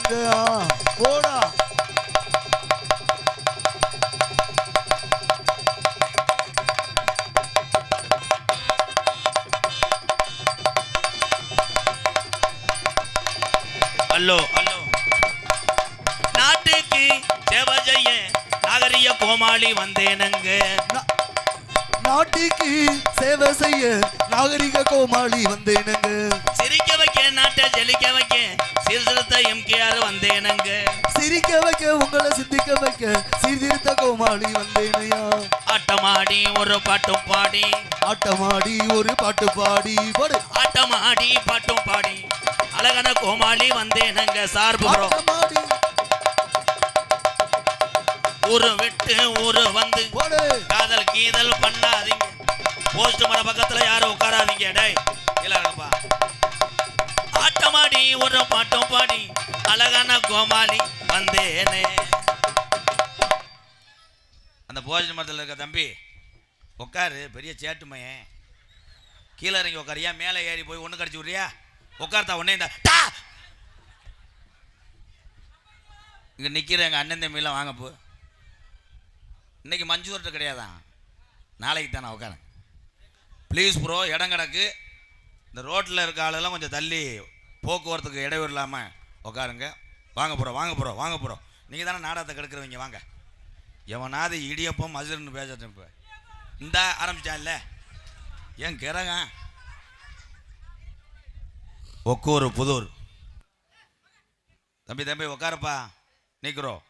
வந்தேனுங்க போடா. Hello hello. நாட்டுக்கு சேவை செய்ய நாகரிக கோமாளி வந்தேனுங்க. நாட்டுக்கு சேவை செய்ய நாகரிக கோமாளி வந்தேனுங்க. சிரிக்க வைக்க நாட்டை செழிக்க வைக்க சீர்திருத்த எம்கேஆர் வந்தேனுங்க. சிரிக்க வைக்க உங்களை சிந்திக்க வைக்க சீர்திருத்த கோமாளி வந்தேனையா. ஆட்டமாடி ஒரு பாட்டு பாடி ஆட்டமாடி ஒரு பாட்டு பாடி பாடு. ஆட்டமாடி பாட்டும் பாடி அழகான கோமாளி வந்தேனுங்க. சார்பு ஊரு விட்டு ஊரு வந்து காதல் கீதல் பண்ணாதீங்க. போஸ்ட் மர பக்கத்துல யாரும் உட்காராதீங்க. டேய் இல்லப்பா. ஆட்டமாடி ஒரு பாட்டும் பாடி அழகான கோமாளி வந்தேனே. அந்த போஸ்ட் மரத்தில் இருக்க தம்பி உட்காரு. பெரிய சேட்டுமையன் கீழே இறங்கி உட்காரியா மேலே ஏறி போய் ஒன்று கடிச்சு விட்றியா? உட்கார்த்தா உடனே இந்த இங்கே நிற்கிற எங்கள் அண்ணன் தம்பிலாம் வாங்க போ. இன்னைக்கு மஞ்சு வரட்டு கிடையாதான், நாளைக்கு தானே உட்காரன். ப்ளீஸ் ப்ரோ, இடம் கிடக்கு. இந்த ரோட்டில் இருக்க ஆளெல்லாம் கொஞ்சம் தள்ளி போக்குவரத்துக்கு இடையூறு இல்லாமல் உட்காருங்க. வாங்க போகிறோம் வாங்க போகிறோம் வாங்க போகிறோம். நீங்கள் தானே நாடகத்தை கெடுக்கிறவங்க. வாங்க. எவனாவது இடியப்பம் மதுரன்னு பேசட்டும். இப்போ இந்த ஆரம்பிச்சான் இல்லை ஏன் கிறகம் ஒக்கூர் புதூர். தம்பி தம்பி உட்காரப்பா. நிற்கிறோம்.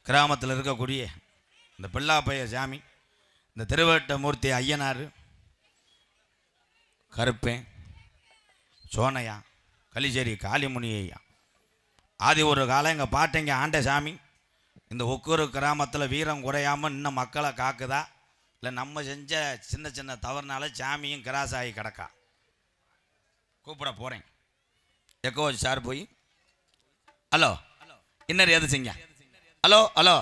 கிராமத்தில் இருக்கக்கூடிய இந்த பிள்ளாப்பைய சாமி, இந்த திருவேட்டமூர்த்தி ஐயனார், கருப்பேன், சோனையா, கலிச்சேரி காளிமுனி ஐயா, ஆதி ஒரு காலம் எங்கள் பாட்டைங்க ஆண்ட சாமி இந்த ஒக்கூர் கிராமத்தில் வீரம் குறையாமல் இன்னும் மக்களை காக்குதா இல்லை நம்ம செஞ்ச சின்ன சின்ன தவறுனால சாமியும் கிராஸ் ஆகி கிடக்கா? கூப்பிட போகிறேன். எக்கோ சார் போய் ஹலோ இன்னர் எது செய்ய. ஹலோ ஹலோ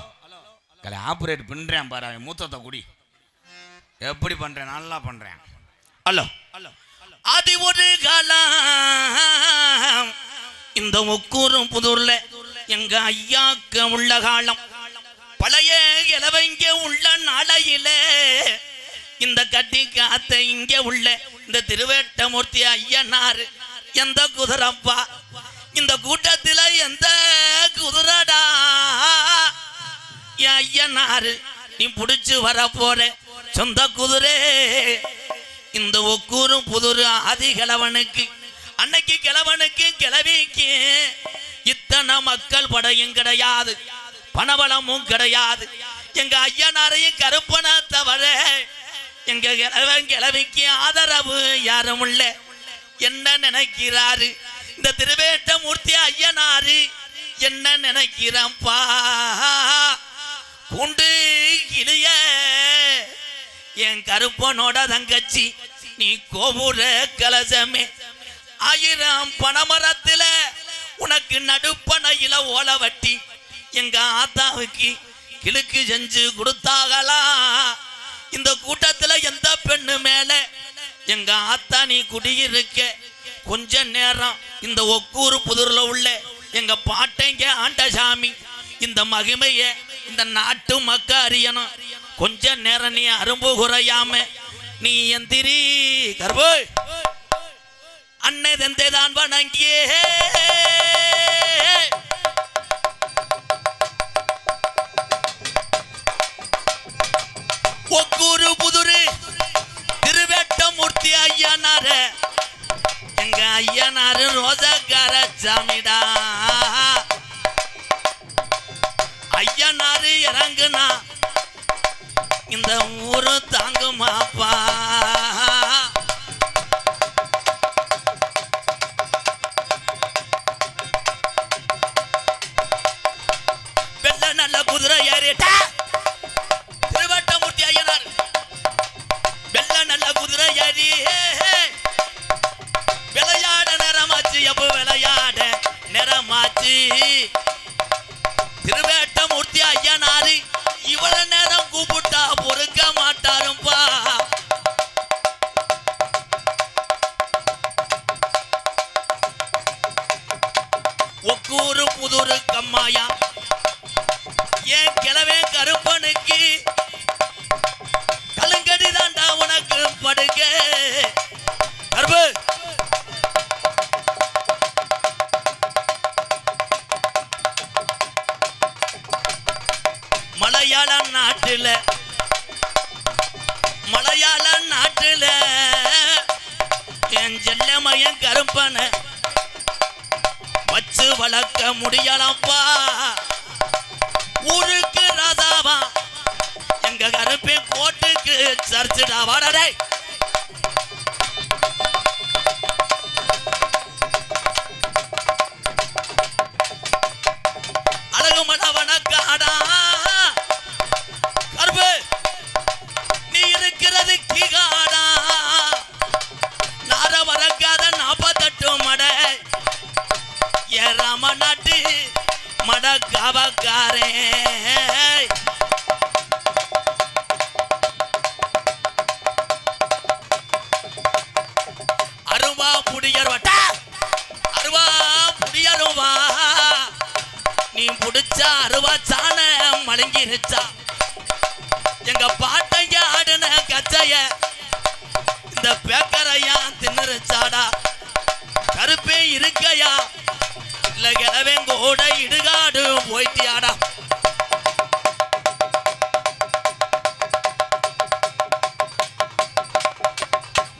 கலை ஆப்ரேட் பண்ணுறேன் பாரு. அவன் மூத்தத்தை குடி எப்படி பண்ணுறேன்? நல்லா பண்ணுறேன். Hello hello. அது ஒரு காலம் இந்த ஒக்கூரும் புதூர்ல எங்க ஐயாக்கு உள்ள காலம். பழைய இளவங்க உள்ள நாளையில இந்த கட்டி காத்த இங்க உள்ள இந்த திருவேட்டமூர்த்தி ஐயனார் எந்த குதிரப்பா இந்த கூட்டத்தில் எந்த குதிரடா ஐயனாரு நீ புடிச்சு வர போற சொந்த குதிரை. இந்த ஒக்கூரும் புதூர் ஆதி கிழவனுக்கு அன்னைக்கு கிழவனுக்கு கிழவிக்கு இத்தனை மக்கள் படையும் கிடையாது, பணபலமும் கிடையாது. எங்க ஐயனாரையும் கருப்பனை தவிர எங்க கிழவன் கிழவிக்கு ஆதரவு யாரும் இல்ல. என்ன நினைக்கிறாரு இந்த திருவேட்டமூர்த்தி ஐயனாரு? என்ன நினைக்கிறப்பா? குண்டு கிளிய என் கருப்பனோட தங்கச்சி நீ கோபுர கலசமே. 1000 பனைமரத்துல உனக்கு நடுப்பனையில ஓல வட்டி எங்க ஆத்தாவுக்கு கிழக்கு செஞ்சு கொடுத்தாங்களா? இந்த கூட்டத்துல எந்த பெண்ணு மேல எங்க ஆத்தா நீ குடியிருக்க கொஞ்ச நேரம் இந்த ஒக்கூர் புதூர்ல உள்ள எங்க பாட்டைங்க ஆண்டசாமி இந்த மகிமைய இந்த நாட்டு மக்க அறியணும். கொஞ்ச நேரம் நீ அரும்பு குறையாம நீ எந்திரி கர்பு அன்னை தந்தைதான் வணங்கியே. ஒக்கூரு புதூர் திருவேட்டமூர்த்தி ஐயனார எங்க ஐயனாரு ரோஜக்கார சாமிடா. ஐயனாரு இறங்குனா இந்த ஊரு தாங்குமாப்பா. வெள்ள நல்ல குதிரை ஏறிட்டா திருவேட்டமூர்த்தி ஐயனார். வெள்ள நல்ல குதிரை ஏறி விளையாட நேரமாச்சு. எப்போ விளையாட நேரமாச்சு. திருவேட்டமூர்த்தி ஐயனாரு இவ்வளவு நேரம் கூப்பிட்டா பொறுக்க மாட்டாருப்பா. ஒக்கூர் ஒக்கூரு புதுரு கம்மாயா ஏன் கிழவே கருப்பனுக்கு கலுங்கடி தாண்டா உனக்கு படுக கருப்பு மலையாள நாட்டுல என் செல்லமையன் கருப்பன வச்சு வளர்க்க முடியலப்பா ஊருக்கு ராதாவா எங்க கருப்பே கோட்டுக்கு சர்ச்சுடா வாடடே அழகு மடவனக்காடா கருப்பு நீ இருக்கிறது கிகாடா நார வரக்காத 48 மடை ஏ ராம நாட்டு மட காவக்காரே அருவா புடியருவா அருவா புடியருவா நீ புடிச்சா அருவா சாண மலங்கிருச்சா எங்க பாட்டைங்க ஆடுன கச்சைய இந்த பேக்கரையா தின்னுருச்சாடா கருப்பே இருக்கையா இல்ல கிழவெங்கோட இடுகாடு போயிட்டியாடா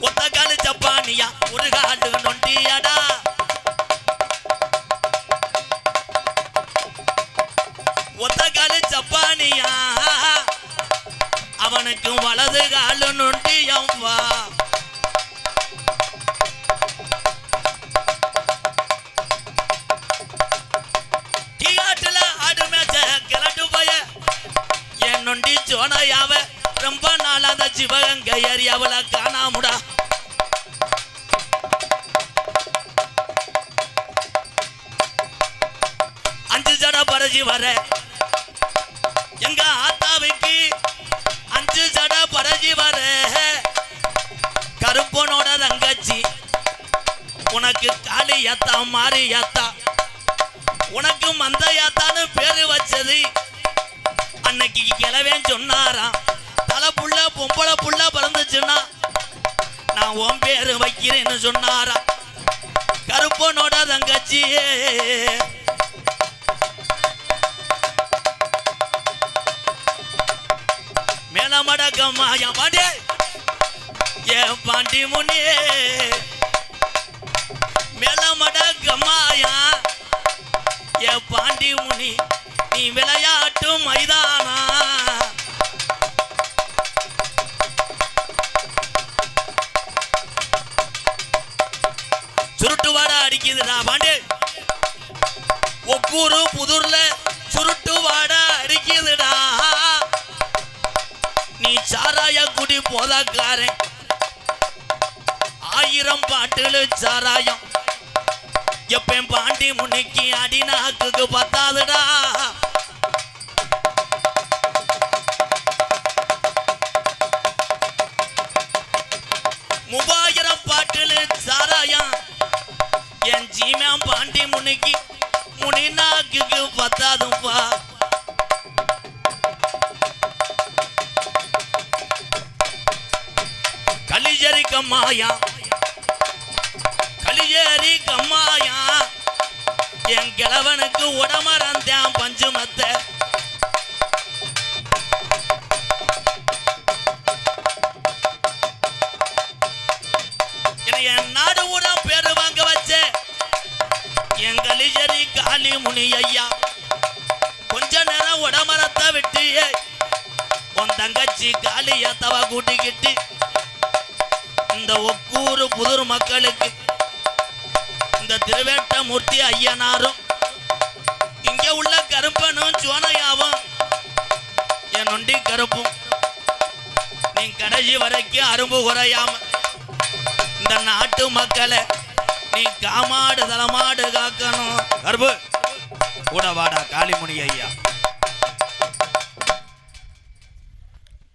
ஒத்த காலு ஜப்பானியா ஒரு காடு நொண்டியாடா ஒத்த காலு ஜப்பானியா அவனுக்கு வலது காலு நொண்டியம்மா நொண்டி சோனையாவ ரொம்ப நாள் அந்த சிவகங்கை ஏரியாவுல காணாமுடா அஞ்சு ஜட பரஜி வர எங்க ஆத்தாவுக்கு 5 ஜட பரஜி வர கருப்பனோட தங்கச்சி உனக்கு காளியத்தா மாரியாத்தா உனக்கு மந்தையாத்தான்னு பேரு வச்சது அன்னைக்கு கிழவன் சொன்னாராம் தலை புள்ள பொம்பளை புள்ள பிறந்துச்சுன்னா நான் உன் பேரு வைக்கிறேன்னு சொன்னாரா கருப்பனோட தங்கச்சியே மேலமடக்கம்மாயா பாண்டியே ஏன் பாண்டி முனியே மேலமடக்கம்மாயா ஏன் பாண்டி முனி நீ விளையாட்டு மைதானா சுருட்டு வாடா அடிக்குதுடா பாண்டே ஒக்கூரு புதூர்ல சுருட்டு வாடா அடிக்குதுடா நீ சாராய குடி போதாக்காரன் 1000 பாட்டுல சாராயம் எப்பன் பாண்டி முன்னிக்கு அடிநாக்கு பத்தாதுடா மூவாயிரம் பாட்டுல சாராயம் என் ஜீமாம் பாண்டி முன்னிக்கு முனிநாக்கு பத்தாதுப்பா கலிஜரி கம்மாயா கலிஜரி கம்மாயா என் கிழவனுக்கு உடமறந்தான் பஞ்சுமத்தை என் நாடு ஊட பேரு வாங்க வச்ச என் கலிஜரி காளி முனி ஐயா கொஞ்ச நேரம் உடமரத்தை விட்டு உன் தங்கச்சி காளியத்தவ கூட்டிக்கிட்டு இந்த ஒக்கூரு புதூர் மக்களுக்கு இந்த திருவேட்டமூர்த்தி ஐயனாரும் இங்க உள்ள கருப்பனும் சோனையாவும் என் நொண்டி கருப்பும் நீ கடைசி வரைக்கும் அரும்பு குறையாம இந்த நாட்டு மக்களை நீ காமாடு தலமாடு காக்கணும் கருப்பு கூட வாடா காளிமுனி ஐயா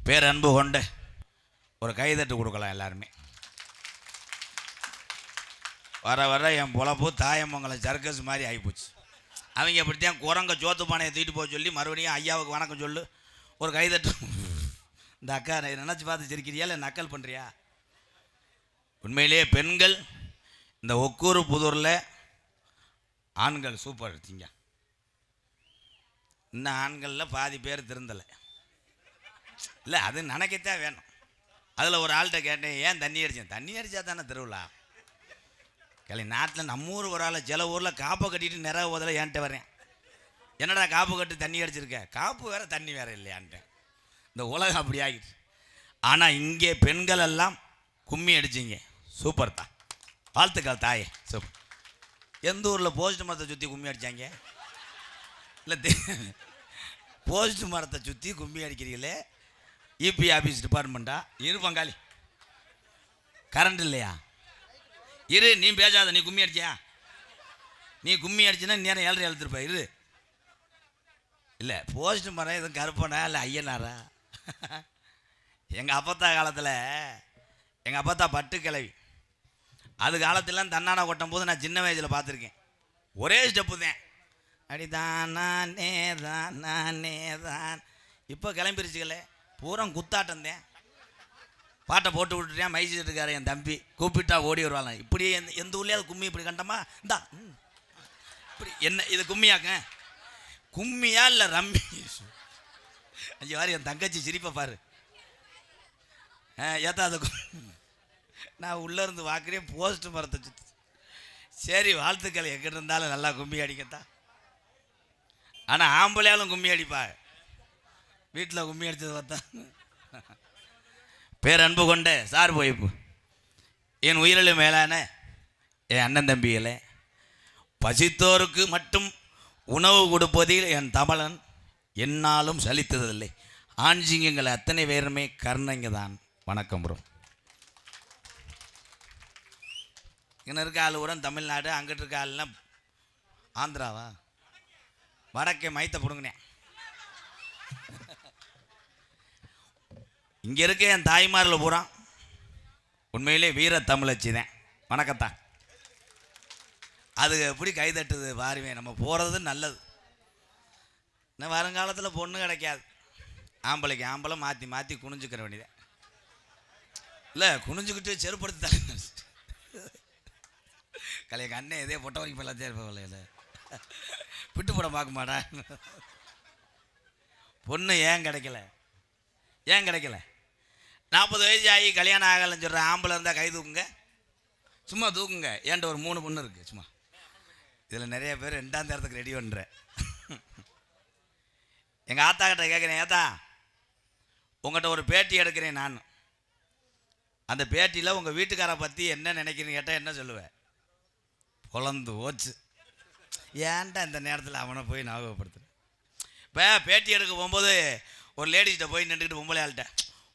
பேரன்பு கொண்ட ஒரு கைதட்டு கொடுக்கலாம் எல்லாருமே வர வர என் பொழப்பு தாயமங்கலம் சர்க்கஸ் மாதிரி ஆகிப்போச்சு அவங்க அப்படித்தான் குரங்க ஜோத்து பானையை தூக்கிட்டு போக சொல்லி மறுபடியும் ஐயாவுக்கு வணக்கம் சொல்லு, ஒரு கைதட்டு. இந்த அக்கா நினச்சி பார்த்து சிரிக்கிறியா இல்லை நக்கல் பண்ணுறியா? உண்மையிலேயே பெண்கள் இந்த ஒக்கூர் புதூரில் ஆண்கள் சூப்பர் எடுத்தீங்க. இன்னும் ஆண்களில் பாதி பேர் திருந்தலை. இல்லை அது நினைக்கத்தான் வேணும். அதில் ஒரு ஆள்கிட்ட கேட்டேன், ஏன் தண்ணி அடித்தேன்? தண்ணி அடித்தா தானே திருவிழா. கிளை நாட்டில் நம்ம ஊர் ஒரு ஆள் சில ஊரில் காப்பை கட்டிட்டு நிறைய போதில் ஏன்ட்ட வரேன். என்னடா காப்பு கட்டு தண்ணி அடிச்சிருக்க? காப்பு வேறு தண்ணி வேறு இல்லையான்ட்டேன். இந்த உலகம் அப்படி ஆகிடுச்சு. ஆனால் இங்கே பெண்கள் எல்லாம் கும்மி அடிச்சிங்க. சூப்பர் தான், வாழ்த்துக்கள் தாயே, சூப்பர். எந்த ஊரில் போஸ்ட் மரத்தை சுற்றி கும்மி அடித்தாங்க? இல்லை போஸ்ட் மரத்தை சுற்றி கும்மி அடிக்கிறீங்களே, இபி ஆஃபீஸ் டிபார்ட்மெண்ட்டா? இரு பங்காளி, கரண்ட் இல்லையா? இரு, நீ பேசாத. நீ கும்மி அடிச்சியா? நீ கும்மி அடிச்சுன்னா நேரம் 7:30 எழுத்துருப்பா. இரு. இல்லை போஸ்ட் மரம் எதுவும் கருப்பனா இல்லை ஐயனாரா? எங்கள் அப்பத்தா காலத்தில், எங்கள் அப்பத்தா பட்டு கிளவி, அது காலத்திலாம் தன்னான கொட்டும் போது நான் சின்ன வயசில் பார்த்துருக்கேன். ஒரே ஸ்டெப்பு தான், அடிதான் நானே தான் நானே தான். இப்போ கிளம்பிருச்சுங்களே, பூரா குத்தாட்டம் தான். பாட்டை போட்டு விட்டுட்டேன். மைசிட்டு இருக்காரு என் தம்பி, கூப்பிட்டா ஓடி வருவாங்க. இப்படியே எந்த ஊர்லேயாவது கும்மி இப்படி கண்டமா? இந்தா இப்படி என்ன இது கும்மியாக்க? கும்மியா இல்லை ரம்மி? அஞ்சு வாரி என் தங்கச்சி சிரிப்பை பாரு. ஏத்தா அது நான் உள்ளேருந்து பார்க்குறேன் போஸ்ட் மரத்தை சுற்றி. சரி, வாழ்த்துக்கள். எங்கிட்ட இருந்தாலும் நல்லா கும்மி அடிக்கத்தான். ஆனால் ஆம்பளையாலும் கும்மி அடிப்பா. வீட்டில் கும்மி அடித்தது பார்த்தா. பேரன்பு கொண்ட சார் போய்ப்பு என் உயிரிலும் மேலான என் அண்ணன் தம்பிகளே, பசித்தோருக்கு மட்டும் உணவு கொடுப்பதில் என் தமிழன் என்னாலும் சலித்ததில்லை. ஆண்சிங்கங்கள் அத்தனை பேருமே கருணைங்க தான். வணக்கம் ப்ரோ. இங்கே இருக்க ஆள் கூட தமிழ்நாடு, அங்கிட்டு இருக்க ஆள்லாம் ஆந்திராவா? வடக்கே மைத்த பிடுங்கினேன். இங்கே இருக்க என் தாய்மாரில் பூரா உண்மையிலே வீர தமிழச்சி தான். வணக்கத்தான். அது எப்படி கைதட்டுது பாருவேன். நம்ம போகிறது நல்லது. இன்னும் வருங்காலத்தில் பொண்ணு கிடைக்காது. ஆம்பளைக்கு ஆம்பளை மாற்றி மாற்றி குனிஞ்சுக்கிற வேண்டியதான். இல்லை குனிஞ்சுக்கிட்டு செருப்படுத்தி தலை கலைய அண்ணன் இதே பொட்டை வரைக்கும் எல்லாத்தையும் இருப்பவில்லை. இல்லை விட்டு போட பார்க்க மாட்டா. பொண்ணு ஏன் கிடைக்கல? ஏன் கிடைக்கல? 40 வயசு ஆகி கல்யாணம் ஆகலைன்னு சொல்கிற ஆம்பளை இருந்தால் கை தூக்குங்க, சும்மா தூக்குங்க. ஏன்ட்ட ஒரு 3 பொண்ணு இருக்குது சும்மா. இதில் நிறைய பேர் 2ஆம் தேரத்துக்கு ரெடி பண்ணுற. எங்கள் ஆத்தா கிட்ட கேட்குறேன், ஏத்தா உங்கள்கிட்ட ஒரு பேட்டி எடுக்கிறேன் நான். அந்த பேட்டியில் உங்கள் வீட்டுக்காரை பற்றி என்ன நினைக்கிறீன்னு கேட்டால் என்ன சொல்லுவேன்? பொழந்து ஓச்சு. ஏன்டா இந்த நேரத்தில் அவனை போய் ஞாபகப்படுத்துகிறேன். இப்போ பேட்டி எடுக்க போகும்போது ஒரு லேடிஸ்கிட்ட போய் நின்றுக்கிட்டு பொம்பளை ஆள்கிட்ட,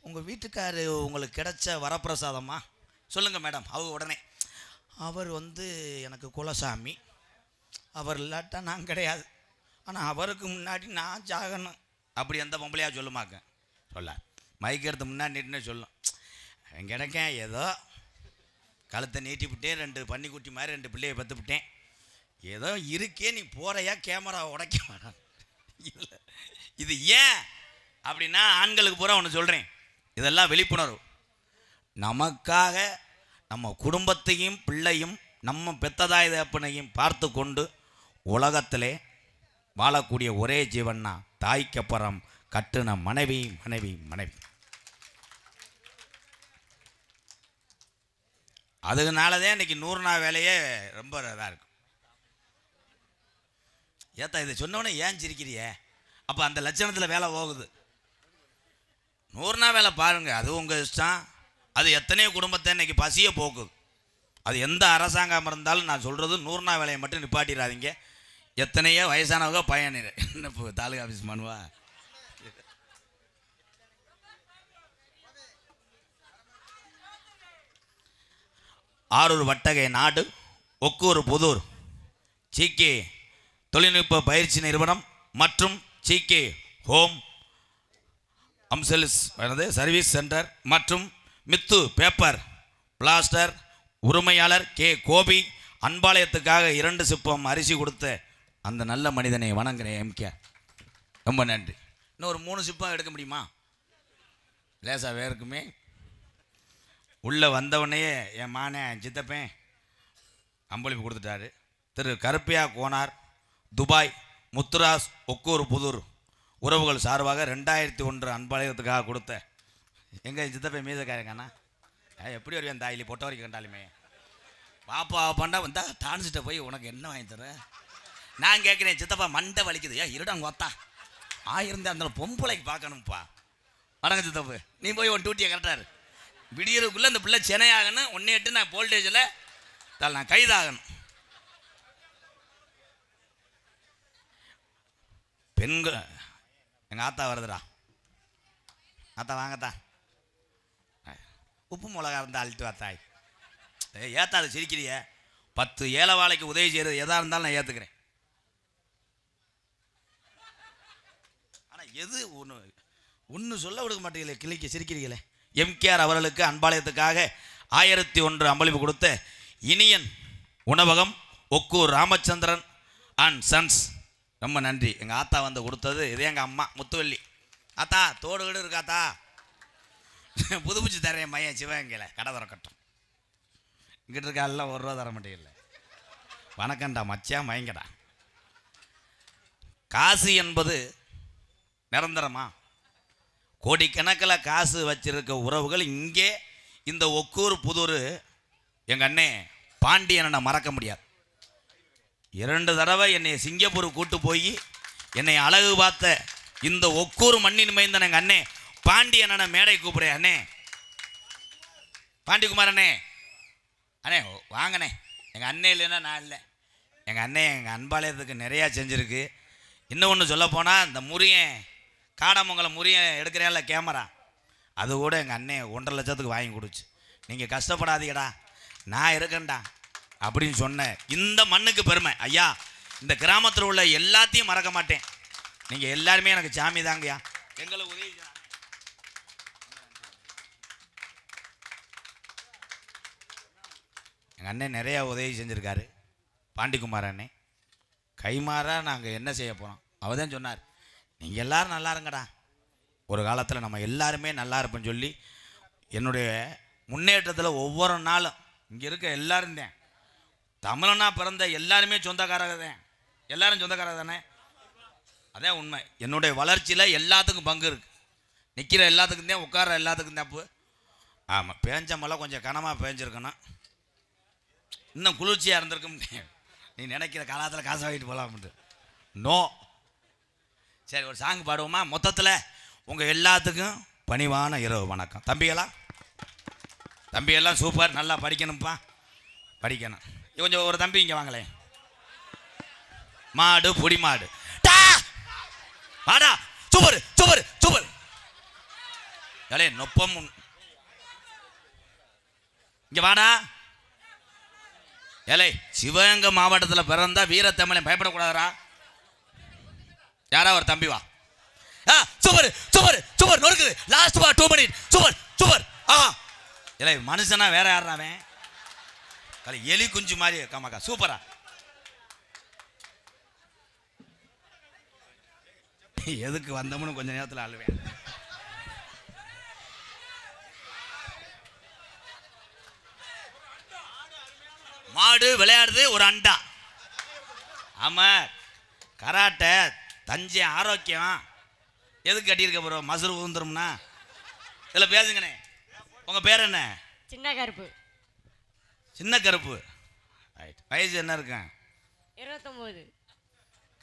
உங்கள் வீட்டுக்காரு உங்களுக்கு கிடைச்ச வரப்பிரசாதம்மா சொல்லுங்கள் மேடம். அவங்க உடனே, அவர் எனக்கு குலசாமி, அவர் இல்லாட்டா நான் கிடையாது, ஆனால் அவருக்கு முன்னாடி நான் ஜாகணும். அப்படி எந்த பொம்பளையாக சொல்லுமாக்க? சொல்ல மைக் எடுத்து முன்னாடி நின்றுனே சொல்லும். அவன் கிடைக்க ஏதோ கழுத்தை நீட்டி விட்டேன், 2 பன்னிக்குட்டி மாதிரி 2 பிள்ளையை பற்று விட்டேன், ஏதோ இருக்கே, நீ போகிறையா கேமரா உடைக்க மாட்டான். இல்லை இது ஏன் அப்படின்னா, ஆண்களுக்கு பூரா ஒன்று சொல்கிறேன், இதெல்லாம் விழிப்புணர்வு. நமக்காக நம்ம குடும்பத்தையும் பிள்ளையும் நம்ம பெத்ததாய் தகப்பனையும் பார்த்து கொண்டு உலகத்திலே வாழக்கூடிய ஒரே ஜீவன்னா தாய்க்கப்புறம் கட்டுன மனைவி மனைவி மனைவி. அதனால தான் இன்றைக்கி 100 நாள் வேலையே ரொம்ப இதாக இருக்கும். ஏத்தா இதை சொன்னோன்னே ஏன் சிரிக்கிறிய? அப்போ அந்த லட்சணத்தில் வேலை போகுது. 100 நாள் வேலை பாருங்கள், அது உங்கள் இஷ்டம். அது எத்தனையோ குடும்பத்தை இன்றைக்கி பசியை போக்குது. அது எந்த அரசாங்கம் இருந்தாலும் நான் சொல்கிறது 100 நாள் வேலையை மட்டும் நிப்பாட்டிடாதீங்க. எத்தனையோ வயசானவங்க பயணிற என்ன இப்போ தாலுகா ஆஃபீஸ் மனுவா? ஆரூர் வட்டகை நாடு ஒக்கூர் புதூர் ஜிகே தொழில்நுட்ப பயிற்சி நிறுவனம் மற்றும் ஜிகே ஹோம் அம்சல்ஸ் சர்வீஸ் சென்டர் மற்றும் மித்து பேப்பர் பிளாஸ்டர் உரிமையாளர் கே கோபி அன்பாளையத்துக்காக 2 சிப்பம் அரிசி கொடுத்த அந்த நல்ல மனிதனை வணங்குறேன் எம்கே. ரொம்ப நன்றி. இன்னும் ஒரு 3 சிப்பாக எடுக்க முடியுமா? லேசாக வேறுக்குமே. உள்ளே வந்தவொடனே என் மானே சித்தப்பேன் அம்பளிப்பு கொடுத்துட்டாரு. திரு கருப்பையா கோனார், துபாய், முத்துராஸ், ஒக்கூர், புதூர் உறவுகள் சார்பாக 2001 அன்பளிப்புக்காக கொடுத்த எங்கள் சித்தப்பேன் மீதக்காரங்கண்ணா. எப்படி வருவேன் தாயிலி பொட்ட வரைக்கும் கண்டாலுமே பாப்பா பாண்டா வந்தா டான்ஸிட்ட போய் உனக்கு என்ன வாங்கி தர? நான் கேட்குறேன் சித்தப்பா மண்டை வலிக்குது. இருடாங்க ஒத்தா ஆயிருந்தேன் அந்த பொம்பளைக்கு பார்க்கணும்ப்பா. வணக்கம் சித்தப்பு, நீ போய் உன் டியூட்டியை கரெக்டாரு. விடியறதுக்குள்ளே அந்த பிள்ளை சென்னையாகணும். 1-8 நான் போல்டேஜில் நான் கைதாகணும். பெண்கள் எங்கள் ஆத்தா வருதுடா. ஆத்தா வாங்கத்தா, உப்பு மிளகா இருந்தால் அழுட்டு வாத்தாய். ஏத்தாது சிரிக்கிறிய. 10 ஏழை வாழைக்கு உதவி செய்கிறது எதாக இருந்தாலும் நான் ஏற்றுக்கிறேன். ஆனால் எது ஒன்று சொல்ல விடுக்க மாட்டீங்களே, கிளிக்க சிரிக்கிறீங்களே. எம்கேஆர் அவர்களுக்கு அன்பாலயத்துக்காக 1001 அன்பளிப்பு கொடுத்த இனியன் உணவகம் ஒக்கூர் ராமச்சந்திரன் அண்ட் சன்ஸ், ரொம்ப நன்றி. எங்கள் ஆத்தா வந்து கொடுத்தது இதே எங்கள் அம்மா முத்துவள்ளி. ஆத்தா தோடு வீடு இருக்காத்தா, புதுப்பிச்சு தரேன் மையன் சிவகங்கையில் கடை திறக்கட்டும். இங்கிட்ட இருக்க எல்லாம் 1 ரூபா தர மாட்டேங்கல. வணக்கம்டா மச்சான் மயங்கடா. காசு என்பது நிரந்தரமா? கோடிக்கணக்கில் காசு வச்சிருக்க உறவுகள் இங்கே இந்த ஒக்கூர் புதூர் எங்கள் அண்ணே பாண்டியனை மறக்க முடியாது. 2 தடவை என்னை சிங்கப்பூர் கூட்டு போய் என்னை அழகு பார்த்த இந்த ஒக்கூர் மண்ணின் மைந்தன் எங்கள் அண்ணே பாண்டியனை மேடை கூப்பிடுறேன். அண்ணே பாண்டிகுமார் அண்ணே, அண்ணே வாங்கண்ணே. எங்கள் அண்ணே இல்லைன்னா நான் இல்லை. எங்கள் அண்ணே எங்கள் அன்பாலயத்துக்கு நிறையா செஞ்சுருக்கு. இன்னும் ஒன்று சொல்லப்போனால் இந்த முறியன் காடாமங்கலம் முறியன் எடுக்கிறேன்ல கேமரா, அது கூட எங்கள் அண்ணே 1.5 லட்சத்துக்கு வாங்கி கொடுச்சு. நீங்கள் கஷ்டப்படாதீங்கடா நான் இருக்கேன்டா அப்படின்னு சொன்னேன். இந்த மண்ணுக்கு பெருமை ஐயா. இந்த கிராமத்தில் உள்ள எல்லாத்தையும் மறக்க மாட்டேன். நீங்கள் எல்லாருமே எனக்கு சாமி தாங்கய்யா. எங்களுக்கு உதவி எங்கள் அண்ணன் நிறையா உதவி செஞ்சுருக்காரு. பாண்டிக்குமார் அண்ணே கைமாறா நாங்கள் என்ன செய்ய போகிறோம்? அவர் தான் சொன்னார், நீங்கள் எல்லோரும் நல்லா இருங்கடா, ஒரு காலத்தில் நம்ம எல்லாருமே நல்லா இருப்போன்னு சொல்லி என்னுடைய முன்னேற்றத்தில் ஒவ்வொரு நாளும் இங்கே இருக்க எல்லாரும் தான் தமிழனா பிறந்த எல்லாருமே சொந்தக்காரங்க தான். எல்லாரும் சொந்தக்காரங்க தானே? அதான் உண்மை. என்னுடைய வளர்ச்சியில் எல்லாத்துக்கும் பங்கு இருக்குது. நிற்கிற எல்லாத்துக்கும் தான், உட்கார எல்லாத்துக்கும் தான். அப்போ ஆமாம், பேஞ்ச மழை கொஞ்சம் கனமாக பேஞ்சிருக்கணும், இன்னும் குளிர்ச்சியாக இருந்திருக்கும். நீ நினைக்கிற காலத்தில் காசை வாங்கிட்டு போகலாம்ட்டு நோ. சரி ஒரு சாங் பாடுவோமா? மொத்தத்தில் உங்கள் எல்லாத்துக்கும் பணிவான இரவு வணக்கம். தம்பியெல்லாம் சூப்பர், நல்லா படிக்கணும்ப்பா, படிக்கணும். கொஞ்சம் ஒரு தம்பி இங்கே வாங்களேன். மாடு பொடி மாடு வாடா, சூப்பர் சூப்பர் சூப்பர். ஏலே நொப்பம் இங்கே வாடா. ஏலே சிவகங்கை மாவட்டத்தில் பிறந்தா வீரத்தமிழன் பயப்படக்கூடாதா? யாரா ஒரு தம்பி வா. சூப்பர் சூப்பர் சூப்பர் நொறுக்குது. லாஸ்ட் பா 2 மினிட். Super super. இல்லை மனுஷனா வேற யாராவன்? எலி குஞ்சு மாதிரி காமாக்கா. சூப்பரா. எதுக்கு வந்தோம்னு கொஞ்ச நேரத்தில் அழுவேன். மாடு விளையாடுது ஒரு அண்டா. ஆமா கராட்டை தஞ்சை ஆரோக்கியம் எதுக்கு கட்டியிருக்க ப்ரோ? மசூர் ஊந்துரும்னா இதில் பேசுங்கண்ணே. உங்கள் பேர் என்ன? சின்ன கருப்பு. சின்ன கருப்பு. வயசு என்ன இருக்கும்? 29.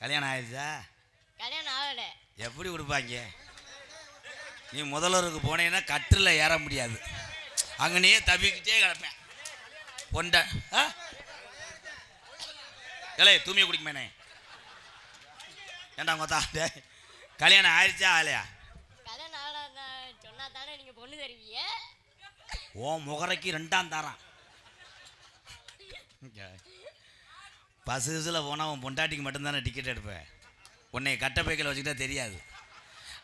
கல்யாணம் ஆயிடுச்சா? கல்யாணம் ஆகலை. எப்படி கொடுப்பாங்க? நீ முதல்வருக்கு போனீங்கன்னா கட்டில் ஏற முடியாது, அங்கனையே தவிக்கிட்டே கிடப்பேன். பொண்ட இலைய தூமியை குடிக்குமேனே. ஏண்டா மொத்தா கல்யாணம் ஆயிடுச்சா ஆகலையா? கல்யாணம் ஆகலை சொன்னா தானே நீங்கள் பொண்ணு தருவீங்க. ஓ முகரைக்கு 2ஆம் தாரான். பஸ்ஸில் போனால் உன் பொண்டாட்டிக்கு மட்டும்தானே டிக்கெட் எடுப்பேன். உன்னை கட்டப்பைக்கில் வச்சுக்கிட்டா தெரியாது.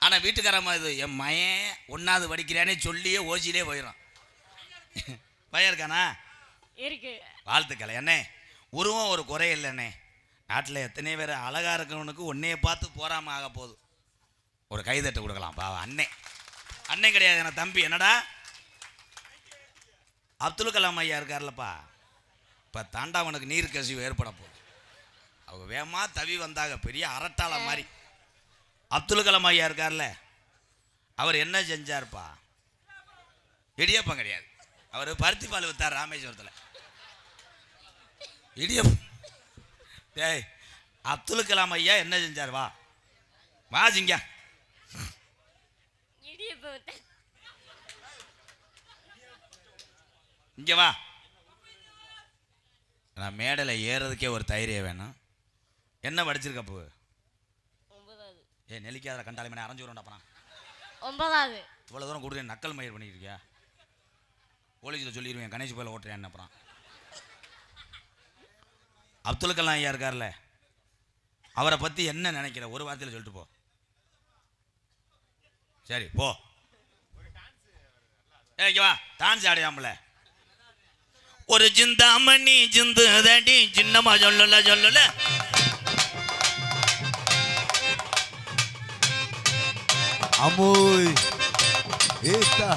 ஆனால் வீட்டுக்காரம்மா இது என் மயன் 1ஆவது படிக்கிறானே சொல்லியே ஓசிலே போயிடும். பையன் இருக்கானா? இருக்கு. வாழ்த்துக்களை அண்ணே. உருவம் ஒரு குறை இல்லைண்ணே, நாட்டில் எத்தனை பேர் அழகா இருக்கிறவனுக்கு உன்னைய பார்த்து போறாம ஆக போகுது. ஒரு கைதட்டு கொடுக்கலாம் பாவா. அண்ணன் கிடையாது என்ன தம்பி. என்னடா அப்துல் கலாம் ஐயா இருக்கார்லப்பா, இப்போ தாண்டா அவனுக்கு நீர் கசிவு ஏற்பட போகுது. அவங்க வேகமா தவி வந்தாங்க பெரிய அரட்டாள மாதிரி. அப்துல் கலாம் ஐயா இருக்கார்ல, அவர் என்ன செஞ்சார்ப்பா? இடியப்பம் கிடையாது, அவர் பருத்தி பால் வித்தார் ராமேஸ்வரத்தில். இடியப்பம் டேய், அப்துல் கலாம் ஐயா என்ன செஞ்சார்? வா வாசிங்க. இங்க வா. நான் மேடையில் ஏறதுக்கே ஒரு தைரியம் வேணும். என்ன படிச்சிருக்க போ? 9வது. நெல்லிக்காத கண்டாலே மணி அரைஞ்சு வரண்டாப்பா. 9வது. இவ்வளோ தூரம் கொடுத்து நக்கல் மயிர் பண்ணியிருக்கியா? போலீஸில் சொல்லிடுவேன் கணேஷ் போல ஓட்டுறேன். அப்புறம் அப்துல் கலாம் ஐயா இருக்கார்ல, அவரை பற்றி என்ன நினைக்கிற? ஒரு வார்த்தையில் சொல்லிட்டு போ. சரி போ. இங்க வா, டான்ஸ் ஆடையாமல. ஒரு ஜிந்தாமணி ஜிந்து தடி சின்னமா சொல்லல அமோய் ஏத்தா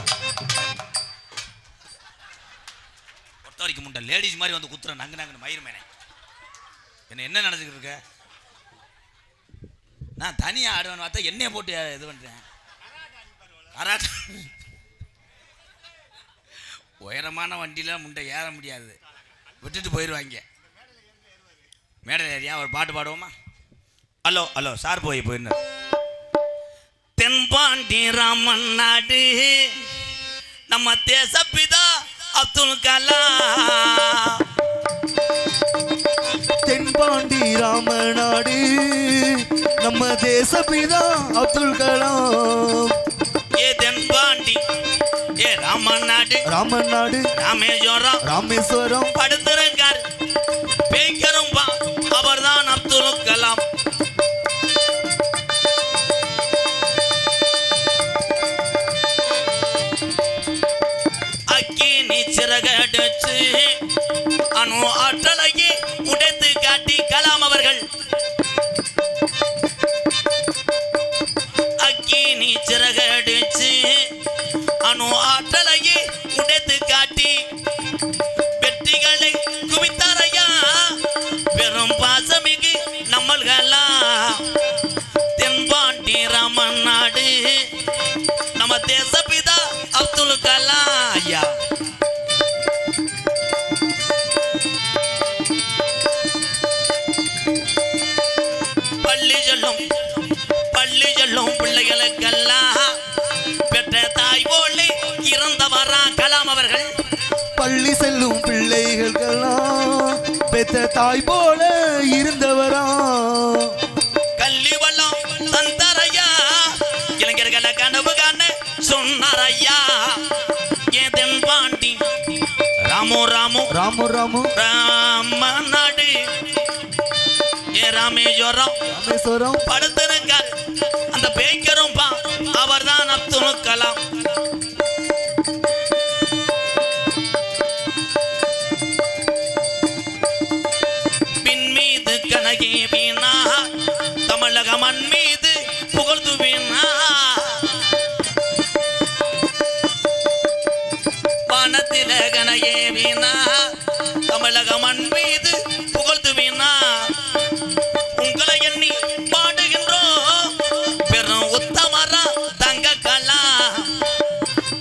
பொறுத்த வரைக்கும் முண்டை லேடிஸ் மாதிரி வந்து குத்துற நங்கு மயிர் மேனே. என்ன நினைச்சுக்கிட்டு இருக்க? நான் தனியாக ஆடுவேன்னு பார்த்தா என்னைய போட்டு இது பண்ணுறேன். உயரமான வண்டியில் முண்டை ஏற முடியாது, விட்டுட்டு போயிடுவாங்க. மேடையில் ஏரியா ஒரு பாட்டு பாடுவோமா? ஹலோ சார் போயிருந்தார். தென்பாண்டி ராமன் நாடு நம்ம தேசப்பிதா அப்துல் கலாம். தென்பாண்டி ராமநாடு நம்ம தேசப்பிதா அப்துல் கலாம். தென்பாண்டி ராமநாடு ராமேஸ்வரம் படுத்திருக்கார் பேய்கரும் அவர்தான் அப்துல் கலாம். அக்கினி சிறகடிச்சு அணு ஆற்றலையே உடைத்து காட்டி கலாம் அவர்கள். அக்கினி சிறகடிச்சு அணு ஆற்றலையே உடைத்து காட்டி வெற்றிகளை குவித்தாரையா. பெரும் பாசமிகு நம்மள்களா. தென்பாண்டி ராமன் நாடு நம்ம தேசப்பிதா அப்துல் கலாம் ஐயா. பள்ளி சொல்லும் பிள்ளைகளுக்கெல்லாம் பெற்ற தாய் போலே இறந்தவரா கலாம் அவர்கள். பள்ளி செல்லும் பிள்ளைகளுக்கெல்லாம் பெற்ற தாய் போல இருந்தவரா. கல்வி வளம் தந்தரையா, இளைஞர்களை கனவு காண சொன்னாரையா. தென்பாண்டி ராமு ராமநாடு ராமேஸ்வரம் படுத்திருக்கார் அந்த பேய்கரும் அவர்தான் அப்துல் கலாம். பின்மீது கனகே வீணா தமிழக மண் மீது புகழ்ந்து வீணா. வானத்தில கனகே வீணா தமிழக மண் மீது புகழ்ந்து வீணா. உங்களை எண்ணி பாடுகின்றோம் பெரும் உத்தமரா தங்க கலா.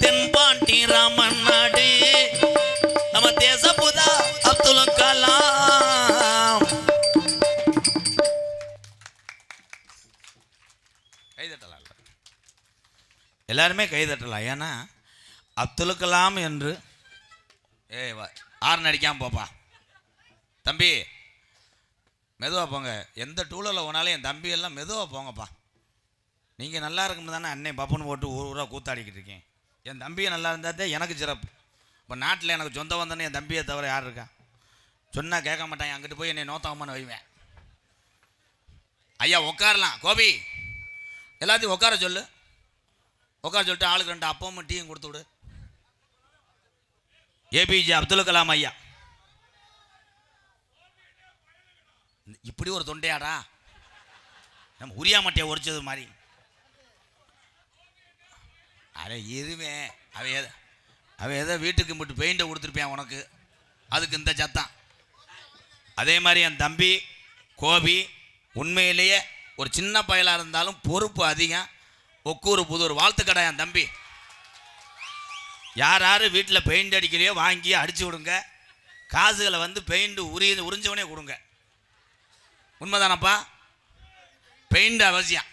தென்பாண்டி ராமன் நாடு நம்ம தேசப்புதா அப்துல் கலாம். கைதட்டலாம், எல்லாருமே கைதட்டலாம். ஏன்னா அப்துல் கலாம் என்று ஆறு நடிக்காமல் போப்பா தம்பி, மெதுவாக போங்க. எந்த டூலரில் போனாலும் என் தம்பி எல்லாம் மெதுவாக போங்கப்பா. நீங்கள் நல்லா இருக்கும்போது தானே அன்னை பப்புன்னு போட்டு ஊராக கூத்தாடிக்கிட்டு இருக்கேன். என் தம்பியை நல்லா இருந்தால் தான் எனக்கு சிறப்பு. இப்போ நாட்டில் எனக்கு சொந்த வந்தோன்னே என் தம்பியை தவிர யார் இருக்கா? சொன்னால் கேட்க மாட்டாங்க, அங்கிட்டு போய் என்னை நோத்தாமன்னு வைவேன். ஐயா உட்காரலாம், கோபி எல்லாத்தையும் உட்கார சொல்லு. உட்கார சொல்லிட்டு ஆளுக்கு 2 அப்பமும் டீயும் கொடுத்து விடு. ஏபிஜே அப்துல் கலாம் ஐயா இப்படி ஒரு தொண்டையாடா, நம்ம உரியா மட்டையை உரிச்சது மாதிரி. அட இருவேன், அவன் ஏதோ வீட்டுக்கு மட்டும் பெயிண்டை கொடுத்துருப்பேன் உனக்கு, அதுக்கு இந்த சத்தம். அதே மாதிரி என் தம்பி கோபி உண்மையிலேயே ஒரு சின்ன பயலாக இருந்தாலும் பொறுப்பு அதிகம். ஒக்கூர் புதூர் வாழ்த்துக்கடா என் தம்பி. யார் யார் வீட்டில் பெயிண்ட் அடிக்கலையோ வாங்கி அடிச்சு விடுங்க. காசுகளை வந்து பெயிண்ட் உறிஞ்சவனே கொடுங்க. உண்மைதானப்பா? பெயிண்ட் அவசியம்.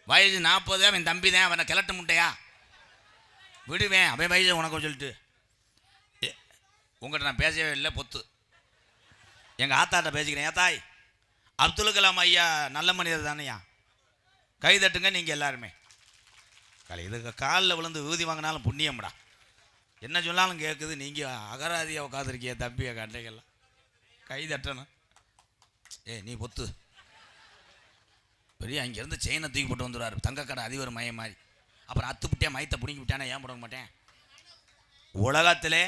வயசு 40, அவன் தம்பி தான், அவனை கிளட்ட முட்டையா விடுவேன். அவன் வயசு உனக்கு சொல்லிட்டு உங்கள்கிட்ட நான் பேசவே இல்லை, பொத்து. எங்கள் ஆத்தாட்ட பேசிக்கிறேன். ஏத்தாய், அப்துல் கலாம் ஐயா நல்ல மனிதர் தானையா, கை தட்டுங்க நீங்கள் எல்லாருமே. இதுக்கு காலில் விழுந்து விபூதி வாங்கினாலும் புண்ணியம்டா. என்ன சொன்னாலும் கேட்குது. நீங்கள் அகராதியை உட்காந்துருக்கிய தம்பியை கண்டைகள்லாம் கை தட்டணும். நீ பொத்து. பெரிய அங்கேருந்து செயினை தூக்கி போட்டு வந்துடுவார், தங்கக்கடை அதிபர் மயம் மாதிரி. அப்புறம் அத்துப்பிட்டே மயத்தை பிடிங்கி விட்டானே, ஏன் போட மாட்டேன். உலகத்திலே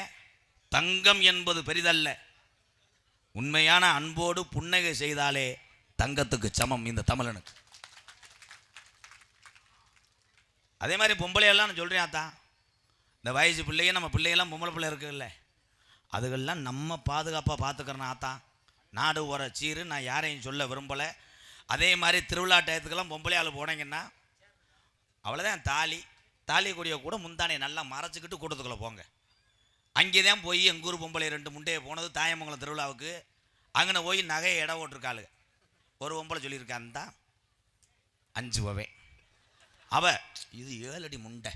தங்கம் என்பது பெரிதல்ல, உண்மையான அன்போடு புன்னகை செய்தாலே தங்கத்துக்கு சமம் இந்த தமிழனுக்கு. அதே மாதிரி பொம்பளையெல்லாம் நான் சொல்கிறேன் ஆத்தா, இந்த வயசு பிள்ளைங்க நம்ம பிள்ளைகள்லாம் பொம்பளை பிள்ளை இருக்குல்ல, அதுகள்லாம் நம்ம பாதுகாப்பாக பார்த்துக்கிறேன் ஆத்தா. நாடு ஒரு சீரு, நான் யாரையும் சொல்ல விரும்பலை. அதே மாதிரி திருவிழா டயத்துக்கெல்லாம் பொம்பளையால் போனீங்கன்னா அவ்வளோதான். தாலி கொடியை கூட முந்தானையை நல்லா மறைச்சிக்கிட்டு கூட்டத்துக்குள்ளே போங்க. அங்கே தான் போய் எங்கள் ஊர் பொம்பளை 2 முண்டையை போனது தாயமங்கலம் திருவிழாவுக்கு. அங்கே போய் நகையை இடம் ஓட்டிருக்காளுங்க. ஒரு பொம்பளை சொல்லியிருக்கான் தான் 5 ரூபாவே. இது 7 அடி முண்டை.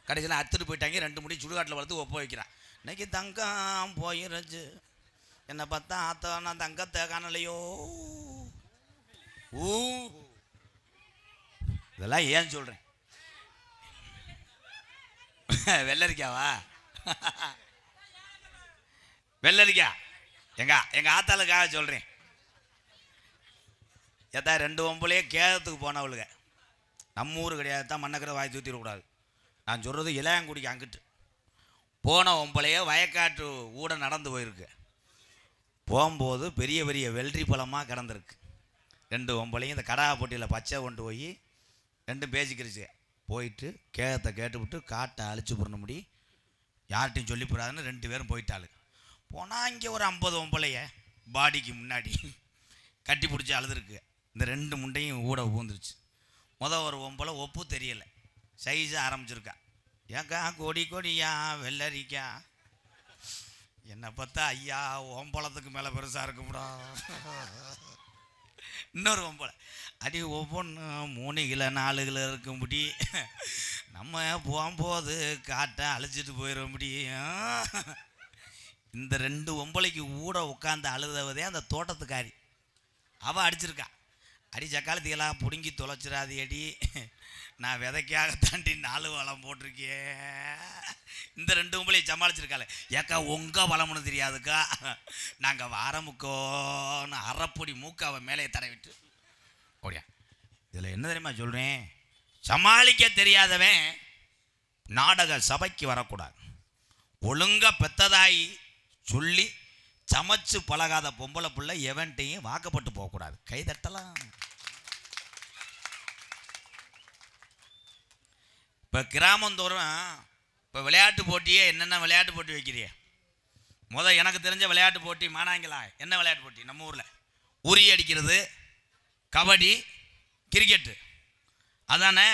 கடைசியில் அத்துட்டு போயிட்டாங்க. 2 முடி சுடுகாட்டில் வளர்த்து ஒப்ப வைக்கிறான். இன்னைக்கு தங்கம் போயிருச்சு, என்னை பார்த்தா ஆத்தா நான் தங்கத்தை காணலையோ. இதெல்லாம் ஏன் சொல்கிறேன்? வெள்ளரிக்காவா? வெள்ளரிக்கா எங்கள் ஆத்தாளுக்காக சொல்கிறேன். ஏதா 2 பொம்பளையே கேதத்துக்கு போனவளுங்க. நம்ம ஊர் கிடையாது தான், மண்ணக்கிற வாய் தூத்திடக்கூடாது. நான் சொல்கிறது இளையாங்குடிக்கு அங்கிட்டு போன பொம்பளையே வயக்காட்டு ஊட நடந்து போயிருக்கு. போகும்போது பெரிய பெரிய வெள்ளரி பழமாக கிடந்திருக்கு. 2 பொம்பளையும் இந்த கடா போட்டியில் பச்சை கொண்டு போய் 2 பேசிக்கிருச்சு. போயிட்டு கேதத்தை கேட்டுவிட்டு காட்டை அழிச்சு போடண முடி, யார்கிட்டையும் சொல்லி போடாதுன்னு 2 பேரும் போயிட்டாளு. போனால் இங்கே ஒரு 50 பொம்பளைய பாடிக்கு முன்னாடி கட்டி பிடிச்சி அழுதுருக்கு. இந்த 2 முண்டையும் ஊட ஊந்துருச்சு. ஒரு பொம்பளை ஒப்பு தெரியலை, சைஸு ஆரம்பிச்சிருக்கா. ஏக்கா கொடி கொடியா வெள்ளரிக்கா, என்னை பார்த்தா ஐயா ஓம்பளத்துக்கு மேலே பெருசாக இருக்கும்டா. இன்னொரு பொம்பளை அடி ஒவ்வொன்று 3 கிலோ 4 கிலோ இருக்கும்படி நம்ம போகும்போது காட்டை அழிச்சிட்டு போயிட முடியும். இந்த 2 பொம்பளைக்கு ஊட உட்காந்து அழுதவதே அந்த தோட்டத்துக்காரி. அவள் அடிச்சிருக்கா. அடி சக்காலத்தியெல்லாம் பிடுங்கி தொலைச்சிடாது அடி, நான் விதைக்காக தாண்டி 4 வளம் போட்டிருக்கேன். இந்த 2 பொம்பளையை சமாளிச்சிருக்காளே. ஏக்கா உங்கள் வளம்னு தெரியாதுக்கா, நாங்கள் வாரமுக்கோன்னு அரைப்பொடி மூக்காவை மேலே தடவிட்டு ஓடியா. இதில் என்ன தெரியுமா சொல்கிறேன்? சமாளிக்க தெரியாதவன் நாடக சபைக்கு வரக்கூடாது. ஒழுங்காக பெத்ததாய் சொல்லி சமைச்சு பழகாத பொம்பளை பிள்ளை எவன்ட்டையும் வாக்கப்பட்டு போகக்கூடாது. கைதட்டலாம். இப்போ கிராமந்தோறும் இப்போ விளையாட்டு போட்டியே என்னென்ன விளையாட்டு போட்டி வைக்கிறிய? எனக்கு தெரிஞ்ச விளையாட்டு போட்டி மானாங்களா என்ன விளையாட்டு போட்டி? நம்ம ஊரில் உரி அடிக்கிறது, கபடி, கிரிக்கெட்டு, அதானே?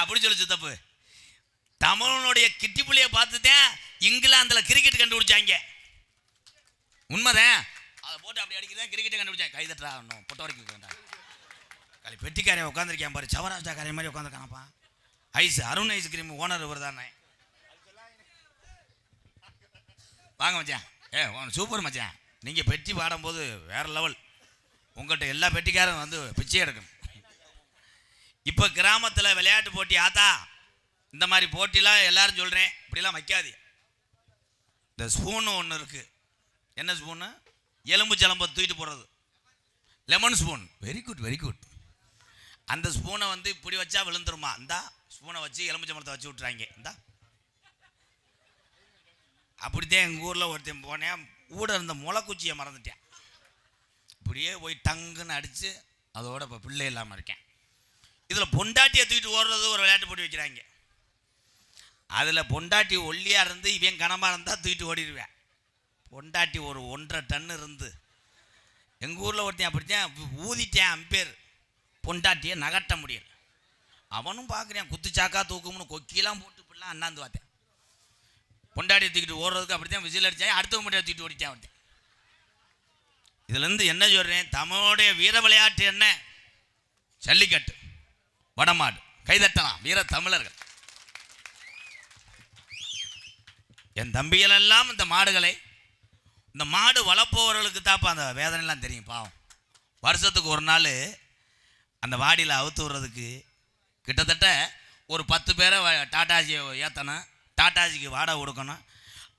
அப்படி சொல்லிச்சு தப்பு. தமிழனுடைய கிட்டி புள்ளியை பார்த்துட்டேன் இங்கிலாந்தில் கிரிக்கெட் கண்டுபிடிச்சாங்க. உண்மைதான். அதை போட்டு அப்படி அடிக்கிறதா கிரிக்கெட்டை கண்டுபிடிச்சாங்க. கைதட்டா ஒன்றும் பொட்ட வரைக்கும் பெட்டிக்காரையை உட்காந்துருக்கேன் பாரு, சவராஷ்டா காரைய மாதிரி உட்காந்துருக்கானப்பா. அருண் ஐஸ்கிரீம் ஓனர் இவர் தானே. வாங்க மச்சான். சூப்பர் மச்சான். நீங்கள் பெட்டி பாடும்போது வேறு லெவல். உங்கள்கிட்ட எல்லா பெட்டிக்காரும் வந்து பிச்சை எடுக்கணும். இப்போ கிராமத்தில் விளையாட்டு போட்டி ஆத்தா, இந்த மாதிரி போட்டிலாம் எல்லாரும் சொல்கிறேன், இப்படிலாம் வைக்காது. இந்த ஸ்பூனு ஒன்று இருக்குது. என்ன ஸ்பூனு? எலும்பு ஜலம்பை தூக்கிட்டு போடுறது, lemon spoon. Very good very good. அந்த ஸ்பூனை வந்து இப்படி வச்சா விழுந்துருமா? இந்தா ஸ்பூனை வச்சு எலும்பு ஜலத்தை வச்சு விட்றாங்க. இந்தா அப்படித்தான் எங்கள் ஊரில் ஒருத்தன் போனேன், கூட இருந்த முளைக்குச்சியை மறந்துட்டேன். இப்படியே போய் டங்குன்னு அடித்து அதோட இப்போ பிள்ளை இல்லாமல் இருக்கேன். இதில் பொண்டாட்டியை தூக்கிட்டு ஓடுறது ஒரு விளையாட்டு போட்டு வைக்கிறாங்க. அதில் பொண்டாட்டி ஒல்லியாக இருந்து இவன் கனமாக இருந்தால் தூக்கிட்டு ஓடிடுவேன். பொண்டாட்டி ஒரு 1.5 டன் இருந்து எங்கள் ஊரில் ஒருத்தன் அப்படித்தான் ஊதிட்டேன் அம்பேர். பொண்டாட்டியை நகட்ட முடியல. அவனும் பார்க்குறேன் குத்துச்சாக்கா தூக்கும்னு கொக்கியெல்லாம் போட்டு இப்படிலாம் அண்ணாந்து பார்த்தேன். பொண்டாட்டியை தூக்கிட்டு ஓடுறதுக்கு அப்படித்தான் விசில் அடித்தேன். அடுத்த பொண்டாட்டியை தூக்கிட்டு ஓடிட்டேன் அவன். இதுலேருந்து என்ன சொல்கிறேன், தமிழோடைய வீர விளையாட்டு என்ன? ஜல்லிக்கட்டு, வடமாடு. கைதட்டலாம் வீர தமிழர்கள். என் தம்பிகளெல்லாம் இந்த மாடுகளை, இந்த மாடு வளர்ப்பவர்களுக்கு தாப்பா அந்த வேதனைலாம் தெரியும். பாவம் வருஷத்துக்கு ஒரு நாள் அந்த வாடியில் அவுத்து விடுறதுக்கு கிட்டத்தட்ட ஒரு 10 பேரை டாட்டாஜியை ஏற்றணும், டாட்டாஜிக்கு வாடகை கொடுக்கணும்.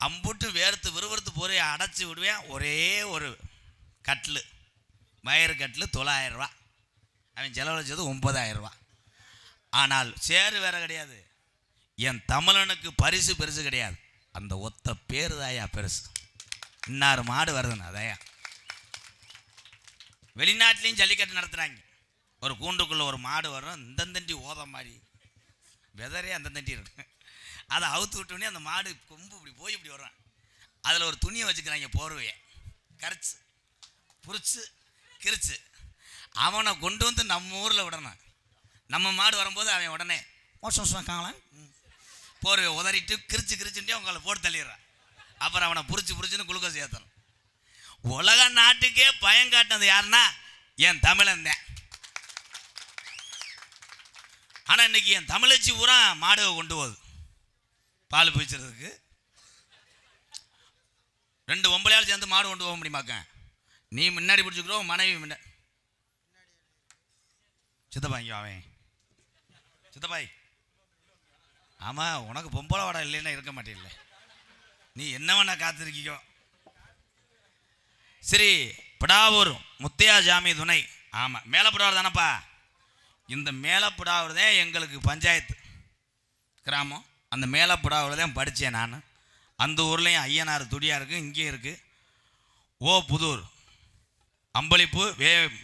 அம்புட்டு வேர்த்து விறுவிறுத்து போய் அடைச்சி விடுவேன். ஒரே ஒரு கட்டில், வயறு கட்டில் 9,000 ரூபா. அவன் செலவழிச்சது 9,000 ரூபா. ஆனால் சேரு வேற கிடையாது. என் தமிழனுக்கு பரிசு பெருசு கிடையாது, அந்த ஒத்த பேரு தாயா பெருசு. இன்னாறு மாடு வருதுன்னு அதையா. வெளிநாட்டிலையும் ஜல்லிக்கட்டு நடத்துகிறாங்க. ஒரு கூண்டுக்குள்ளே ஒரு மாடு வரும், இந்தந்தண்டி ஓத மாதிரி வெதரே அந்தந்தண்டி இருக்கு. அதை அவுத்து விட்டோடனே அந்த மாடு கொம்பு இப்படி போய் இப்படி வரும். அதில் ஒரு துணியை வச்சுக்கிறாங்க, போர்வையை கரைச்சி புரிச்சு கிரிச்சு அவனை கொண்டு வந்து நம்ம ஊரில் விடணும். நம்ம மாடு வரும்போது அவன் உடனே மோசம் காங்களாம் போர்வையை உதறிட்டு கிரிச்சு கிரிச்சுட்டே உங்களை போட்டு தள்ளிடுறான். அப்புறம் அவனை புரிச்சுன்னு குளுக்கோஸ் ஏற்றணும். உலக நாட்டுக்கே பயம் காட்டினது யாருன்னா என் தமிழன் தான். ஆனால் இன்னைக்கு என் தமிழச்சி பூரா மாடுவை கொண்டு போகுது பால் பிடிச்சிறதுக்கு. 2 பொம்பளையால் சேர்ந்து மாடு கொண்டு போக முடியுமாக்க? நீ முன்னாடி பிடிச்சிக்கிறோம், மனைவி முன்னாடி. சித்தப்பா இங்கே அவன் சித்தப்பாய். ஆமாம், உனக்கு பொம்பளை வாடா இல்லைன்னா இருக்க மாட்டேன்ல, நீ என்ன வேணா காத்திருக்கியோ. சரி, பிடாவூர் முத்தையா ஜாமி துணை. ஆமாம், மேலப்பிடாவர் தானப்பா. இந்த மேலப்பிடாவர் தான் எங்களுக்கு பஞ்சாயத்து கிராமம். அந்த மேலப்பிடாவில் தான் படித்தேன் நான். அந்த ஊர்லேயும் ஐயனார் துடியாக இருக்குது, இங்கேயும் இருக்குது. ஓ புதூர் அம்பளிப்பு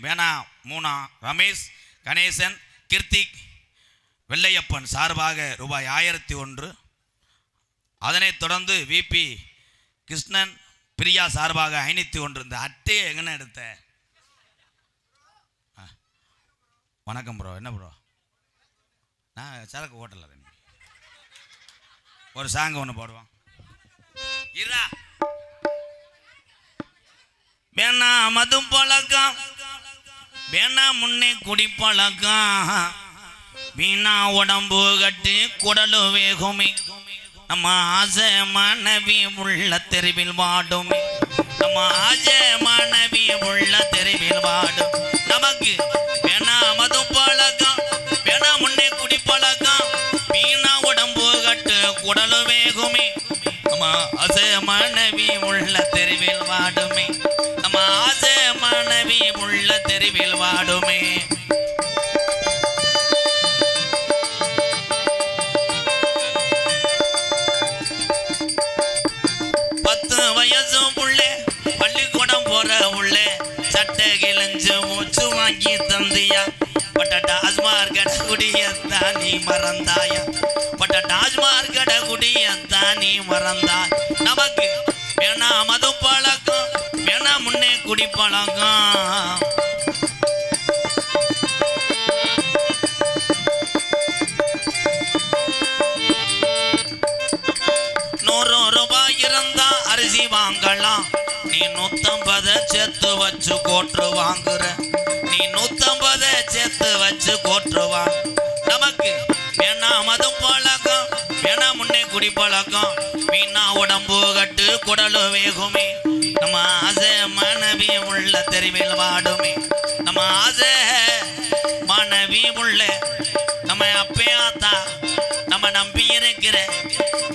வேணா மூணா ரமேஷ் கணேசன் கிருத்திக் வெள்ளையப்பன் சார்பாக ரூபாய் 1001. அதனைத் தொடர்ந்து விபி கிருஷ்ணன் பிரியா சார்பாக 501. இந்த அட்டையை எங்கன்னு எடுத்த? வணக்கம் ப்ரோ. என்ன ப்ரோ, நான் சரக்கு ஹோட்டலில் ஒரு சாங் ஒன்று போடுவான். இரா வேணா மது பழக்கம், வேணா முன்னே குடி பழக்கம், வீணா உடம்பு கட்டு குடலு வேகுமே, நம்ம ஆசை மனைவி உள்ள தெருவில் வாடுமே, நம்ம ஆசை மனைவி உள்ள தெருவில் வாடும். நமக்கு வேணா மது பழக்கம், வேணா முன்னே குடி பழக்கம், வீணா உடம்பு கட்டு குடலு வேகுமே, நம்ம ஆசை மனைவி உள்ள தெருவில் வாடுமே, நம்ம ஆசை மனைவி உள்ள தெருவில் வாடுமே. பள்ளிக்கூடம் போற உள்ளே சட்டை கிழிஞ்சு மூச்சு வாங்கி தந்தியா, பட்ட டாஸ்மார் கடை குடியத்தான் நீ மறந்தாயா, பட்ட டாஸ்மார் கடை குடியத்தான் நீ மறந்தாய். நமக்கு வேணா மது பழக்கம், வேணா முன்னே குடி பழக்கம். 100 ரூபாய் இருந்தா அரிசி வாங்கலாம், நீ 150 சேர்த்து வச்சு கோட்டு வாங்குற, நீ 150 சேர்த்து வச்சு கோட்டு வாங்க. நமக்கு வேணா மது பழக்கம், வேணா முன்னே குடி பழக்கம், வீணா உடம்பு கட்டு குடலு வேகுமே, நம்ம ஆசை மனைவி உள்ள தெருவில் வாடுமே, நம்ம ஆசை மனைவி உள்ள நம்ம அப்பையாத்தா நம்ம நம்பி இருக்கிற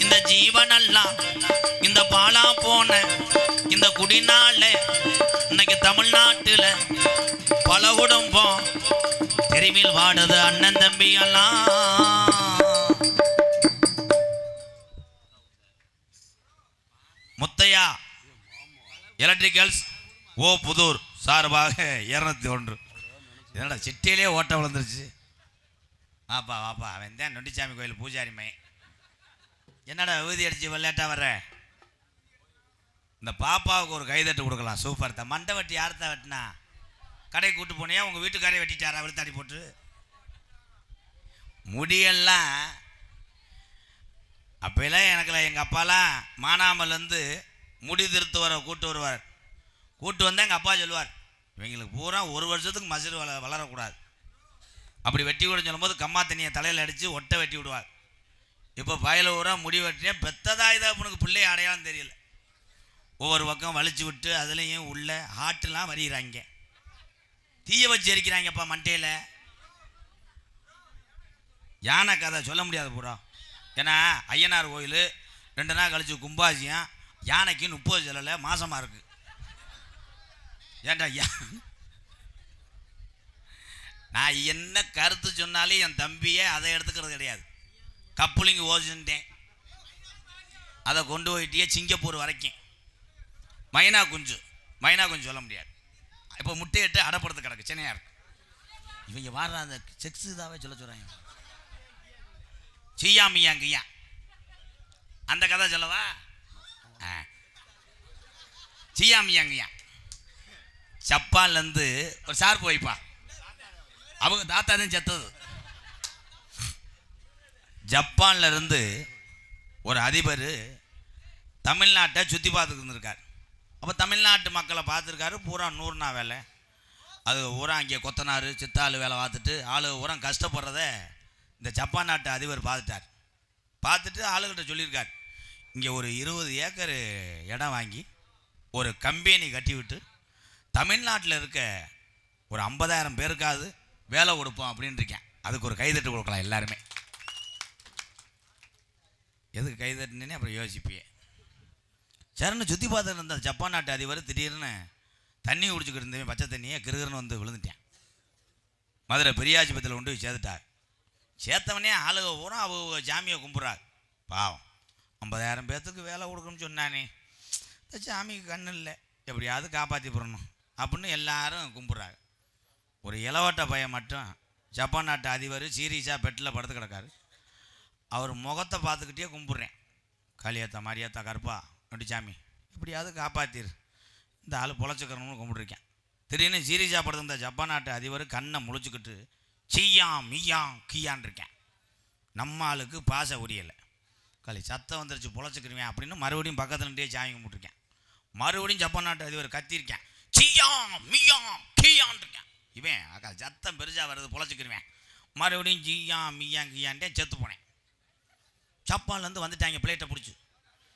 இந்த ஜீவனெல்லாம் இந்த பாலா போன இந்த குடிநாள இன்னைக்கு தமிழ்நாட்டில் பல குடும்பம் தெருவில் வாடுது அண்ணன் தம்பி எல்லாம். முத்தையா எலக்ட்ரிக்கல்ஸ் ஓ புதூர் சார்பாக 201. என்னடா சிட்டியிலே ஓட்ட விழுந்துருச்சு. வாப்பா வாப்பா, அவன் தான் நொண்டிச்சாமி கோயில் பூஜாரி மையன். என்னடா விபூதி அடிச்சு விளையாட்டா வர்ற? இந்த பாப்பாவுக்கு ஒரு கைதட்டு கொடுக்கலாம். சூப்பர் தான். மண்டை வெட்டி யார்த்தா வெட்டினா? கடைக்கு கூட்டு போனியா? உங்கள் வீட்டுக்காரே வெட்டிட்டாரா விழுத்தாடி போட்டு? முடியெல்லாம் அப்போலாம் எனக்குலாம் எங்கள் அப்பாலாம் மானாமலேருந்து முடி திருத்து வர கூட்டு வருவார். கூட்டு வந்தால் எங்கள் அப்பா சொல்லுவார், இவங்களுக்கு பூரா 1 வருஷத்துக்கு மசிறு வளரக்கூடாது. அப்படி வெட்டி விட சொல்லும்போது கம்மா தண்ணியை தலையில் அடித்து ஒட்டை வெட்டி விடுவார். இப்போ பயல ஊரா முடி வெட்டினேன் பெத்ததா இதாக உனக்கு பிள்ளை அடையாளம் தெரியல. ஒவ்வொரு பக்கம் வலிச்சு விட்டு அதுலேயும் உள்ள ஹார்ட்லாம் வரிகிறாங்க. தீய வச்சு எரிக்கிறாங்கப்பா மண்டையில். யானை கதை சொல்ல முடியாது பூரா. ஏன்னா ஐயனார் கோயில் 2 நாள் கழிச்சு கும்பாசியம். யானைக்கு 30 செல்லலை, மாசமாக இருக்கு. ஏன்டா நான் என்ன கருத்து சொன்னாலும் என் தம்பியை அதை எடுத்துக்கிறது கிடையாது. கப்புலிங்க ஓசின்ட்டேன், அதை கொண்டு போயிட்டே சிங்கப்பூர் வரைக்கும். மைனா குஞ்சு சொல்ல முடியாது. இப்போ முட்டையிட்டு அடப்படுத்து கிடக்கு சென்னையாக இருக்கு. இவங்க வார அந்த செக்ஸ் இதாவே சொல்ல சொல்கிறாங்க. சியாமியாங்கய்யா அந்த கதை சொல்லவா? சியாமியாங்கய்யா ஜப்பான்லேருந்து ஒரு சார்பு வைப்பா. அவங்க தாத்தா தான் செத்தது. ஜப்பான்ல இருந்து ஒரு அதிபர் தமிழ்நாட்டை சுற்றி பார்த்துட்டு இருந்திருக்கார். அப்போ தமிழ்நாட்டு மக்களை பார்த்துருக்காரு. பூரா 100 நாள் வேலை. அது பூரா அங்கே கொத்தனார் சித்தாள் வேலை பார்த்துட்டு ஆளு பூரா கஷ்டப்படுறத இந்த ஜப்பான் நாட்டு அதிபர் பார்த்துட்டு ஆளுகிட்ட சொல்லியிருக்கார், இங்கே ஒரு 20 ஏக்கர் இடம் வாங்கி ஒரு கம்பெனி கட்டி விட்டு தமிழ்நாட்டில் இருக்க ஒரு 50,000 பேருக்காவது வேலை கொடுப்போம் அப்படின்னு இருக்கேன். அதுக்கு ஒரு கைதட்டு கொடுக்கலாம் எல்லாருமே. எதுக்கு கைதட்டுனே அப்புறம் யோசிப்பியே. சரின்னு சுற்றி பார்த்துட்டு இருந்த ஜப்பான் நாட்டு அதிபர் திடீர்னு தண்ணி குடிச்சுக்கிட்டு இருந்தவன் பச்சை தண்ணியை கிருகிருன்னு வந்து விழுந்துட்டேன். மதுரை பெரியாஜிபத்தில் கொண்டு போய் சேர்த்துட்டார். சேர்த்தவனே ஆளுக பூரா அவங்க சாமியை கும்பிட்றாரு. பாவம் 50,000 பேர்த்துக்கு வேலை கொடுக்கணும்னு சொன்னானே, இந்த சாமிக்கு கண்ணு இல்லை, எப்படியாவது காப்பாற்றி போடணும் அப்படின்னு எல்லாரும் கும்பிட்றாங்க. ஒரு இளவட்ட பையன் மட்டும் ஜப்பான் நாட்டு அதிபர் சீரியஸாக பெட்டில் படுத்து கிடக்காரு. அவர் முகத்தை பார்த்துக்கிட்டே கும்பிட்றேன். காளியாத்தா மாரியாத்தா கருப்பா நொண்டிச்சாமி எப்படியாவது காப்பாற்றிரு, இந்த ஆள் பொழைச்சிக்கிறணும்னு கும்பிட்ருக்கேன். திடீர்னு சீரியஸாக படுத்திருந்த ஜப்பான் நாட்டு அதிபர் கண்ணை முழிச்சுக்கிட்டு சீயாம் மீயாம் கீயான் இருக்கேன். நம்ம ஆளுக்கு பாச உரியலை. களி சத்தம் வந்துருச்சு பொழைச்சிக்கிருவேன் அப்படின்னு மறுபடியும் பக்கத்தில் நின்றே சாமி கும்பிட்ருக்கேன். மறுபடியும் ஜப்பான் நாட்டு அதிபர் கத்திருக்கேன், சீயாம் மீயாம் கீயான் இருக்கேன். இவன் அக்கா சத்தம் பெருசாக வருது பொழைச்சிக்கிருவேன். மறுபடியும் ஜியாம் மீயாம் கீயான்ட்டே செத்து போனேன். ஜப்பான்லேருந்து வந்துட்டாங்க பிளேட்டை பிடிச்சி.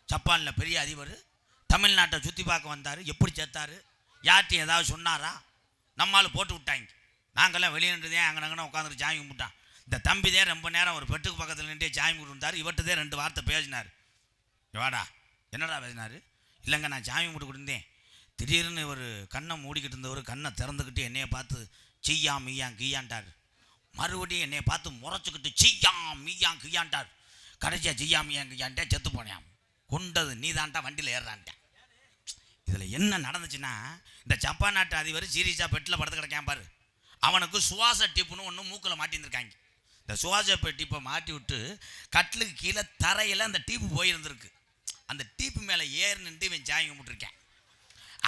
ஜப்பானில் பெரிய அதிபர் தமிழ்நாட்டை சுற்றி பார்க்க வந்தார். எப்படி சேர்த்தாரு, யார்ட்டையும் ஏதாவது சொன்னாரா? நம்மளால் போட்டு விட்டாங்க. நாங்கள்லாம் வெளியே நின்றுதே அங்கே உட்காந்துட்டு சாமி கும்பிட்டான். இந்த தம்பிதே ரொம்ப நேரம் ஒரு பெட்டுக்கு பக்கத்தில் நின்றே சாமி கும்பிட்டுருந்தார். இவர்கிட்டதே 2 வார்த்தை பேசினார். வாடா என்னடா பேசினார்? இல்லைங்க நான் சாமி கும்பிட்டு கொடுத்தேன். திடீர்னு ஒரு கண்ணை மூடிக்கிட்டு இருந்தவர் கண்ணை திறந்துக்கிட்டு என்னையை பார்த்து சீயா மீயான் கீயான்ட்டார். மறுபடியும் என்னையை பார்த்து முறைச்சிக்கிட்டு சீயா மீயான் கீயான்ட்டார். கடைசியாக சீயா மீயான் கீயான்ட்டே செத்து போனேன். கொண்டது நீ தான்ட்டா, வண்டியில் ஏறான்ட்டேன். இதில் என்ன நடந்துச்சுன்னா, இந்த ஜப்பான் நாட்டு அதிபர் சீரியஸாக பெட்டில் படுத்து கிடக்கான் பாரு. அவனுக்கு சுவாச டிப்புன்னு ஒன்று மூக்கில் மாட்டியிருந்திருக்காங்க. இந்த சுவாச டிப்பை மாட்டி விட்டு கட்டிலுக்கு கீழே தரையில் அந்த டீப்பு போயிருந்துருக்கு. அந்த டீப்பு மேலே ஏறி நின்று இவன் சாமி கும்பிட்டுருக்கேன்.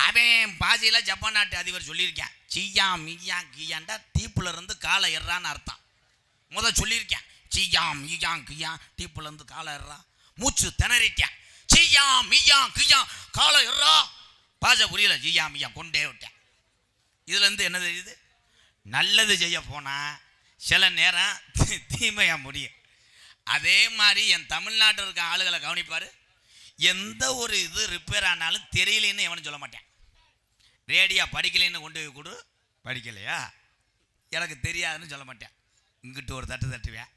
அவன் பாசியில் ஜப்பான் நாட்டு அதிபர் சொல்லியிருக்கேன், சீயா மீயா கீயான்டா டீப்புல இருந்து காலை ஏறான்னு அர்த்தம். சொல்லியிருக்கேன், சீயா மீயா கீயா டீப்புல இருந்து காலை ஏறா. மூச்சு திணறிட்டேன். சீயா மீயா கீயா காலை ஏறா. பாச புரியல. சீயா மீயா கொண்டே விட்டேன். இதுலேருந்து என்ன தெரியுது? நல்லது செய்ய போனால் சில நேரம் தீமையாக முடியும். அதே மாதிரி என் தமிழ்நாட்டில் இருக்க ஆளுகளை கவனிப்பார். எந்த ஒரு இது ரிப்பேர் ஆனாலும் தெரியலேன்னு எவனும் சொல்ல மாட்டேன். ரேடியா படிக்கலைன்னு கொண்டு போய் கொடு, படிக்கலையா எனக்கு தெரியாதுன்னு சொல்ல மாட்டேன். இங்கிட்டு ஒரு தட்டு தட்டுவேன்,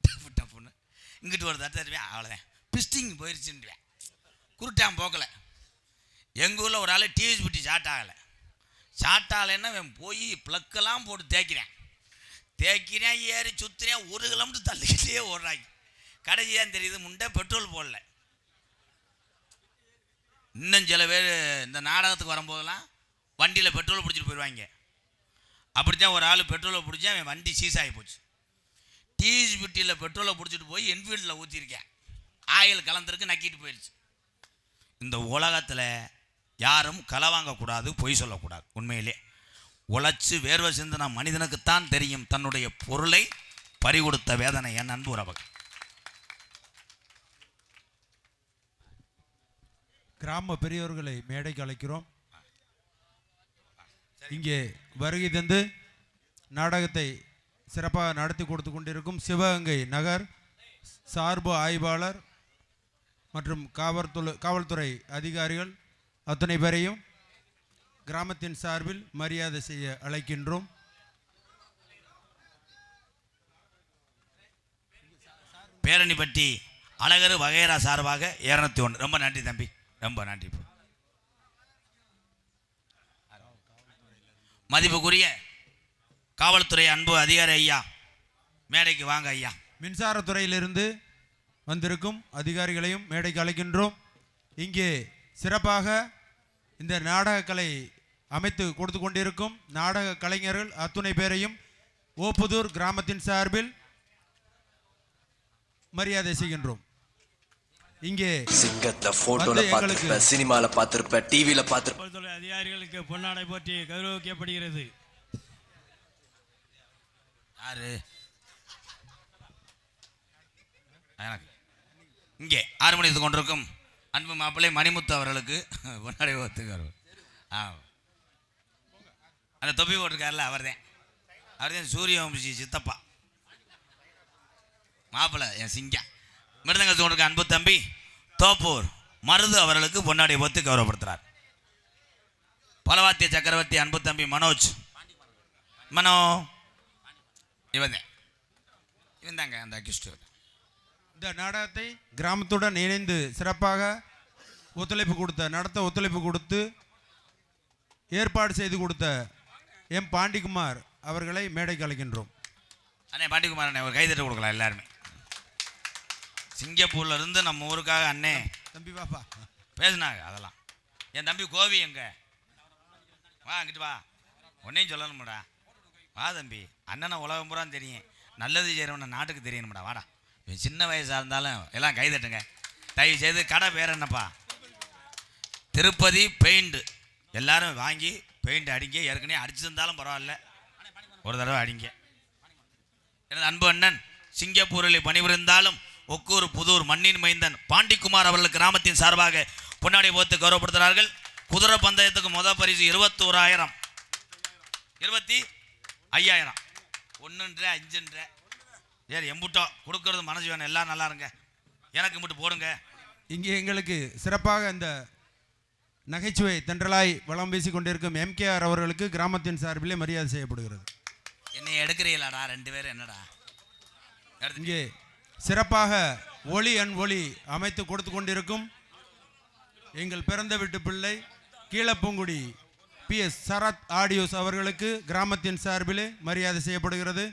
டப்பு டப்புன்னு. இங்கிட்டு ஒரு தட்டு தட்டுவேன், அவ்வளோதான். பிஸ்டிங் போயிடுச்சுன்னுவேன். குருட்டான் போக்கலை. எங்கள் ஊரில் ஒரு ஆள் டிவி பிட்டி ஷார்ட் ஆகலை. ஷார்ட் ஆகலைன்னா போய் ப்ளக்கெல்லாம் போட்டு தேய்க்கிறேன் ஏறி சுற்றுறேன். 1 கிலோமீட்டர் தள்ளிக்கிட்டே ஓடுறாங்க. கடைசி தான் தெரியுது முண்டை பெட்ரோல் போடல. இன்னும் சில பேர் இந்த நாடகத்துக்கு வரும்போதெல்லாம் வண்டியில் பெட்ரோல் பிடிச்சிட்டு போயிடுவாங்க. அப்படித்தான் ஒரு ஆள் பெட்ரோலை பிடிச்சி அவன் வண்டி சீஸ் ஆகி போச்சு. டிவிஎஸ் பெட்டியில் பெட்ரோலை பிடிச்சிட்டு போய் என்ஃபீல்டில் ஊற்றிருக்கேன், ஆயில் கலந்துருக்கு, நக்கிட்டு போயிடுச்சு. இந்த உலகத்தில் யாரும் களை வாங்கக்கூடாது, பொய் சொல்லக்கூடாது. உண்மையிலே உழைச்சி வேர்வை சிந்தின மனிதனுக்குத்தான் தெரியும் தன்னுடைய பொருளை பறிகொடுத்த வேதனை. என் அன்பு உறவுகள், கிராம பெரியவர்களை மேடைக்கு அழைக்கிறோம். இங்கே வருகை தந்து நாடகத்தை சிறப்பாக நடத்தி கொடுத்து கொண்டிருக்கும் சிவகங்கை நகர் சார்பு ஆய்வாளர் மற்றும் காவல்துறை அதிகாரிகள் அத்தனை பேரையும் கிராமத்தின் சார்பில் மரியாதை செய்ய அழைக்கின்றோம். பேரணிப்பட்டி அழகர் வகைரா சார்பாக 201. ரொம்ப நன்றி தம்பி, ரொம்ப நன்றி. மதிப்புக்குரிய காவல்துறை அன்பு அதிகாரி ஐயா, மேடைக்கு வாங்க ஐயா. மின்சாரத்துறையிலிருந்து வந்திருக்கும் அதிகாரிகளையும் மேடைக்கு அழைக்கின்றோம். இங்கே சிறப்பாக இந்த நாடகக்கலை அமைத்து கொடுத்து கொண்டிருக்கும் நாடக கலைஞர்கள் அத்துணை பேரையும் ஓப்புதூர் கிராமத்தின் சார்பில் மரியாதை செய்கின்றோம். இங்கே சிங்கத்தை போட்டோல பார்த்திருப்ப, சினிமால பார்த்திருப்ப, டிவில பார்த்திருப்ப. அதிகாரிகளுக்கு பொன்னாடை போற்றி கௌரவிக்கப்படுகிறது. யாரு? இங்கே 6 மணிக்கு கொண்டிருக்கும் அன்பு மாப்பிள்ளை மணிமுத்து அவர்களுக்கு பொன்னாடை போத்துக்கார். அந்த தொப்பி போட்டிருக்காருல அவர்தான் சூரிய வம்சி சித்தப்பா மாப்பிள்ளை, என் சிங்கம். மிருதங்கத்தை கொண்டிருக்க அன்பு தம்பி தோப்பூர் மருது அவர்களுக்கு பொன்னாடை போத்து கௌரவப்படுத்துறார். பலவாத்திய சக்கரவர்த்தி அன்பு தம்பி மனோ இவன் தாங்க அந்த அக்யூஸ்ட். இந்த நாடகத்தை கிராமத்துடன் இணைந்து சிறப்பாக ஒத்துழைப்பு கொடுத்து ஏற்பாடு செய்து கொடுத்த எம் பாண்டிக்குமார் அவர்களை மேடைக்கு அழைக்கின்றோம். அண்ணே பாண்டிக்குமார் அண்ணே ஒரு கைதட்ட கொடுக்கலாம் எல்லாருமே. சிங்கப்பூர்ல இருந்து நம்ம ஊருக்காக அண்ணே தம்பி பாப்பா பேசினாங்க. அதெல்லாம் என் தம்பி கோவி எங்க வா, அங்கிட்டு வா, ஒன்னையும் சொல்லணும்டா, வா தம்பி. அண்ணனை உலகம் பூரா தெரியும், நல்லது செய்கிறவன நாட்டுக்கு தெரியணும்டா, வாடா. சின்ன வயசாக இருந்தாலும் எல்லாம் கைதட்டுங்க தயவு செய்து. கடை பேர் என்னப்பா? திருப்பதி பெயிண்ட். எல்லாரும் வாங்கி பெயிண்ட் அடிங்க. ஏற்கனவே அடிச்சிருந்தாலும் பரவாயில்ல, ஒரு தடவை அடிங்க. எனது அன்பு அண்ணன் சிங்கப்பூரில் பணிபுரிந்தாலும் ஒக்கூர் புதூர் மண்ணின் மைந்தன் பாண்டிக்குமார் அவர்கள் கிராமத்தின் சார்பாக பொன்னாடை போத்து கௌரவப்படுத்துகிறார்கள். குதிரை பந்தயத்துக்கு முதல் பரிசு 21,000, 25,000, 1 5 ஏன் எம்புட்டோ கொடுக்கறது மனசு வேணும். எல்லாம் நல்லா இருங்க, எனக்கு மட்டும் போடுங்க. இங்கே எங்களுக்கு சிறப்பாக இந்த நகைச்சுவை தென்றலாய் வளம் வீசி கொண்டிருக்கும் எம்கேஆர் அவர்களுக்கு கிராமத்தின் சார்பிலே மரியாதை செய்யப்படுகிறது. என்னை எடுக்கிறீங்களாடா 2 பேர்? என்னடா இங்கே சிறப்பாக ஒளி அமைத்து கொடுத்து கொண்டிருக்கும் எங்கள் பிறந்த வீட்டு பிள்ளை கீழப்பூங்குடி PS சரத் ஆடியோஸ் அவர்களுக்கு கிராமத்தின் சார்பிலே மரியாதை செய்யப்படுகிறது.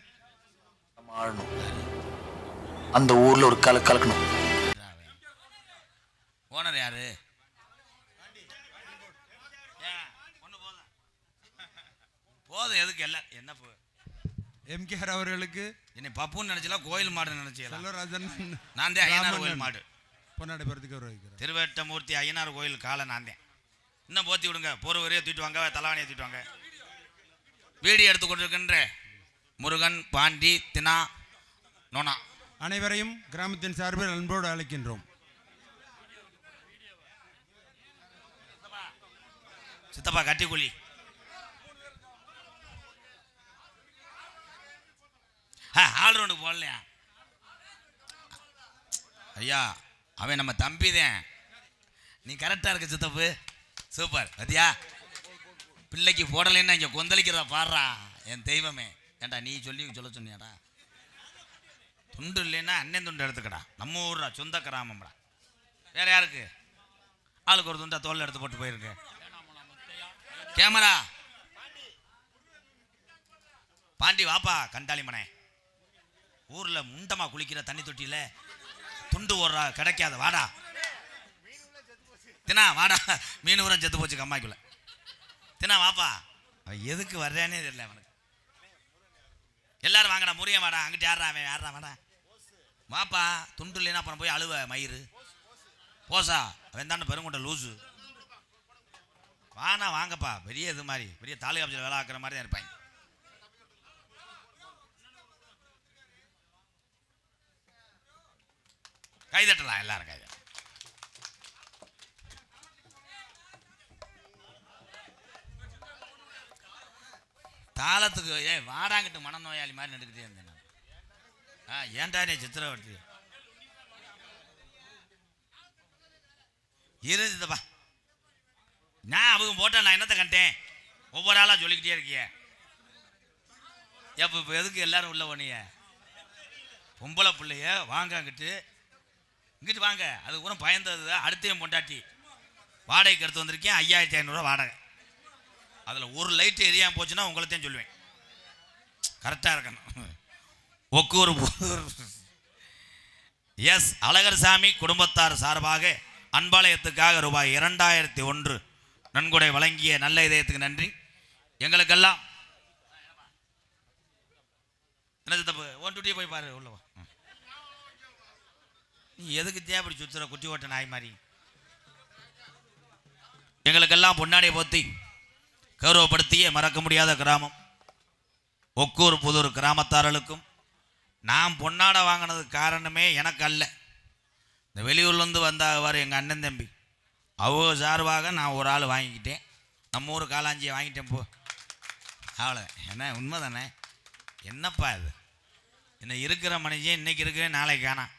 அந்த ஊர்ல ஒரு கலக்கணும். ஓனர் யாரு? போதும் எதுக்கு எல்லாம் என்ன? எம்கேஆர் அவர்களுக்கு என்னை பப்புன்னு நினைச்சலாம், கோயில் மாடு நினைச்சலாம். செல்வராஜன் நான் தான் ஐயனார் கோயில் மாடு. பொன்னாடை பருத்துக்கு வருகிறார். திருவேட்டமூர்த்தி ஐயனார் கோயில் காலை நான் தான். இன்னும் போத்தி விடுங்க, பொறுவரையே தூக்கிட்டு வாங்க, தலைவாணியை தூக்கிட்டு வாங்க. வீடியோ எடுத்து கொண்டிருக்கின்ற முருகன், பாண்டி, தினா, நோனா அனைவரையும் கிராமத்தின் சார்பில் அன்போடு அழைக்கின்றோம். சித்தப்பா கட்டிக்குழி. ஆல்ரவுண்டுக்கு போடலையா ஐயா? அவன் நம்ம தம்பி தான். நீ கரெக்டாக இருக்க சித்தப்பு, சூப்பர். அதியா பிள்ளைக்கு போடலைன்னா இங்கே கொந்தளிக்கிறதா பாடுறா என் தெய்வமே. ஏண்டா நீ சொல்ல சொன்னியாடா? துண்டு இல்லைன்னா அண்ணன் துண்டு எடுத்துக்கடா. நம்ம ஊர்ரா, சொந்த கிராமம்டா. வேற யாருக்கு? ஆளுக்கு ஒரு துண்டா தோல் எடுத்து போட்டு போயிருக்கு. கேமரா பாண்டி வாப்பா. கண்டாளி மனே, ஊரில் முண்டமா குளிக்கிற தண்ணி தொட்டியில் துண்டு ஓடுறா, கிடைக்காத வாடா. தினா வாடா, மீன் ஊரம் செத்து போச்சு கம்மாய்க்குள்ள. தினா வாப்பா. அவன் எதுக்கு வர்றேனே தெரியல அவனுக்கு. எல்லாரும் வாங்கடா, முறிய வாடா. அங்கிட்டு யாரா அவன், யாரா வாடா வாப்பா. துண்டு இல்லைன்னா அப்புறம் போய் அழுவ மயிறு போசா. அவன் தானே பெருங்கொண்ட லூசு. வானா வாங்கப்பா. பெரிய இது மாதிரி பெரிய தாலுகா ஆஃபீஸில் வேலை ஆக்குற மாதிரி தான் இருப்பாங்க. கைதட்டலாம் எல்லாரும் கைதட்டலாம். தாளத்துக்கு வாடாங்கிட்டு மனநோயாளி மாதிரி நடுக்கிட்டே இருந்தேன் நான். ஏன்டா நீ சித்திரவர்த்தி இருந்துப்பா. நான் அவங்க போட்டா நான் என்னத்தை கண்டேன்? ஒவ்வொரு ஆளாக சொல்லிக்கிட்டே இருக்கிய. இப்போ எதுக்கு எல்லாரும் உள்ள போனீங்க? பொம்பளை பிள்ளைய வாங்க இங்கிட்டு வாங்க. அது கூட பயந்தது. அடுத்தையும் பொண்டாட்டி வாடகைக்கு எடுத்து வந்திருக்கேன். 5500 வாடகை. அதில் ஒரு லைட்டு எரியாமல் போச்சுன்னா உங்களைத்தான் சொல்லுவேன். கரெக்டாக இருக்கணும். ஒக்கூர் எஸ் அழகர் சாமி குடும்பத்தார் சார்பாக அன்பாலயத்துக்காக ரூபாய் 2001 நன்கொடை வழங்கிய நல்ல இதயத்துக்கு நன்றி. எங்களுக்கெல்லாம் என்ன தப்பு? 1 போய் பாரு உள்ளவா. நீ எதுக்கு தேவைப்படி சுத்துற குட்டி ஓட்ட நாய் மாதிரி? எங்களுக்கெல்லாம் பொன்னாடியை போத்தி கௌரவப்படுத்திய மறக்க முடியாத கிராமம் ஒக்கூர் புதூர் கிராமத்தார்களுக்கும் நான் பொன்னாடை வாங்கினதுக்கு காரணமே எனக்கு அல்ல. இந்த வெளியூர்லேருந்து வந்தார் எங்கள் அண்ணன் தம்பி. அவங்க சார்பாக நான் ஒரு ஆள் வாங்கிக்கிட்டேன். நம்ம ஊர் காலாஞ்சியை வாங்கிட்டேன். போ அவ்வளோ என்ன உண்மை தானே? என்னப்பா இது? இன்னும் இருக்கிற மனுஷன் இன்றைக்கி இருக்கிறேன், நாளைக்கு காணாம்.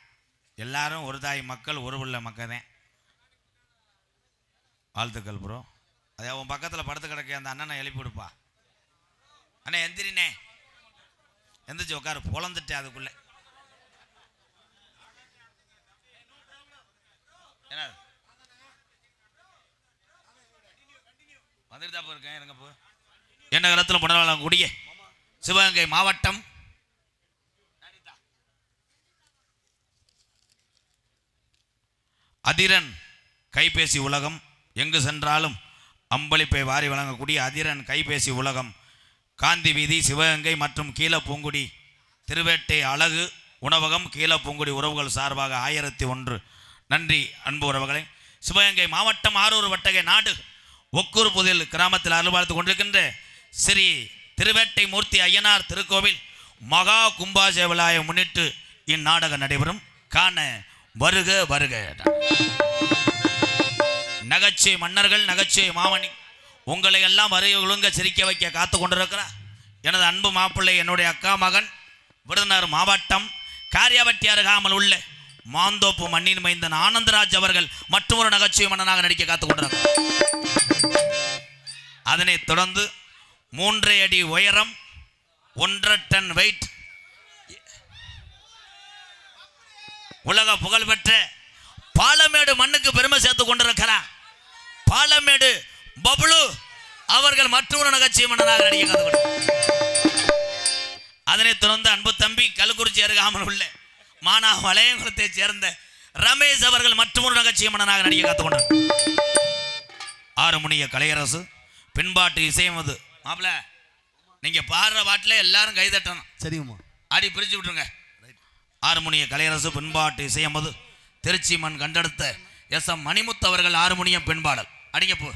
எல்லாரும் ஒரு தாய் மக்கள், ஒரு உள்ள மக்கள் தான். வாழ்த்துக்கள் ப்ரோ. அதே உன் பக்கத்தில் படுத்து கிடக்க அந்த அண்ணனை எழுப்பி விடுப்பா. அண்ணே எந்திரினே, எந்திரிச்சு உட்காரு. பொழந்துட்டேன் அதுக்குள்ளே. என்ன வந்துட்டு தான் இருக்கேன். இருங்க போ. என்ன காலத்தில் புனர்வாழம் கூடிய சிவகங்கை மாவட்டம் அதிரன் கைபேசி உலகம், எங்கு சென்றாலும் அம்பளிப்பை வாரி வழங்கக்கூடிய அதிரன் கைபேசி உலகம், காந்தி வீதி சிவகங்கை மற்றும் கீழப்பூங்குடி திருவேட்டை அழகு உணவகம் கீழப்பூங்குடி உறவுகள் சார்பாக 1001 நன்றி அன்பு உறவுகளை. சிவகங்கை மாவட்டம் ஆரூர் வட்டகை நாடு ஒக்கூர் புதில் கிராமத்தில் அருள்பார்த்து கொண்டிருக்கின்ற ஸ்ரீ திருவேட்டை மூர்த்தி ஐயனார் திருக்கோவில் மகா கும்பாசே விழாவை முன்னிட்டு இந்நாடகம் நடைபெறும். காண வருக வருக. நகைச்சுவை மன்னர்கள், நகைச்சுவை மாமணி உங்களை எல்லாம் வரைய ஒழுங்க சிரிக்க வைக்க காத்து கொண்டிருக்கிறார் எனது அன்பு மாப்பிள்ளை, என்னுடைய அக்கா மகன், விருதுநகர் மாவட்டம் காரியாவட்டி அருகாமல் உள்ள மாந்தோப்பு மண்ணின் மைந்தன் ஆனந்தராஜ் அவர்கள் மற்றொரு நகைச்சுவை மன்னனாக நடிக்க காத்து கொண்டிருக்கிறார். அதனைத் தொடர்ந்து 3 அடி உயரம், 1.5 டன் வெயிட், உலக புகழ்பெற்ற பாலமேடு மண்ணுக்கு பெருமை சேர்த்து கொண்டிருக்கிறார் பாலமேடு பப்ளு அவர்கள் மற்றொரு நகைச்சுவை மன்னனாக நடிக்க காத்து கொண்டிருக்கிறார். அதனைத் தொடர்ந்து அன்பு தம்பி கல்குறிச்சி அருகாமல் உள்ள மானா வளையங்குளத்தை சேர்ந்த ரமேஷ் அவர்கள் மற்றொரு நகைச்சுவை மன்னனாக நடிக்க காத்து கொண்டிருக்கிறார். ஆறுமுனிய கலையரசு பின்பாட்டு இசையமது. மாப்பிள்ள நீங்க பாடுற பாட்டில் எல்லாரும் கைதட்டணும். சரிங்கம்மா. அடி பிரிச்சு விட்டுருங்க. ஆறுமுனிய கலையரசு பின்பாட்டு இசையமது திருச்சி மண் கண்டெடுத்த SM மணிமுத்து அவர்கள் ஆறுமுனியம் பின்பாடல். அடிங்க போ.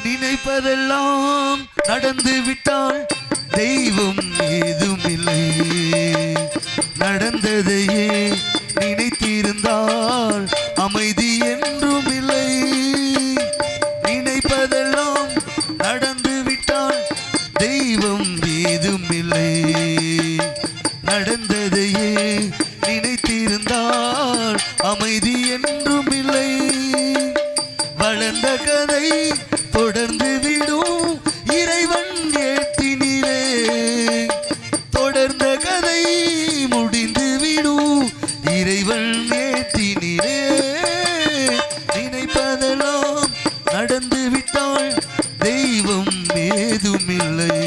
நினைப்பதெல்லாம் நடந்து விட்டால் தெய்வம் ஏதுமில்லை, நடந்ததையே நினைத்திருந்தால் அமைதி என்றும் இல்லை. நினைப்பதெல்லாம் நடந்து விட்டால் தெய்வம் ஏதுமில்லை, நடந்ததையே நினைத்திருந்தால் அமைதி என்றும் இல்லை. வளர்ந்த கதை தொடர்ந்து விடும் இறைவன் ஏற்றினிலே, தொடர்ந்த கதை முடிந்து விடும் இறைவன் ஏற்றினிலே. நினைப்பதெல்லாம் நடந்து விட்டால் தெய்வம் ஏதுமில்லை.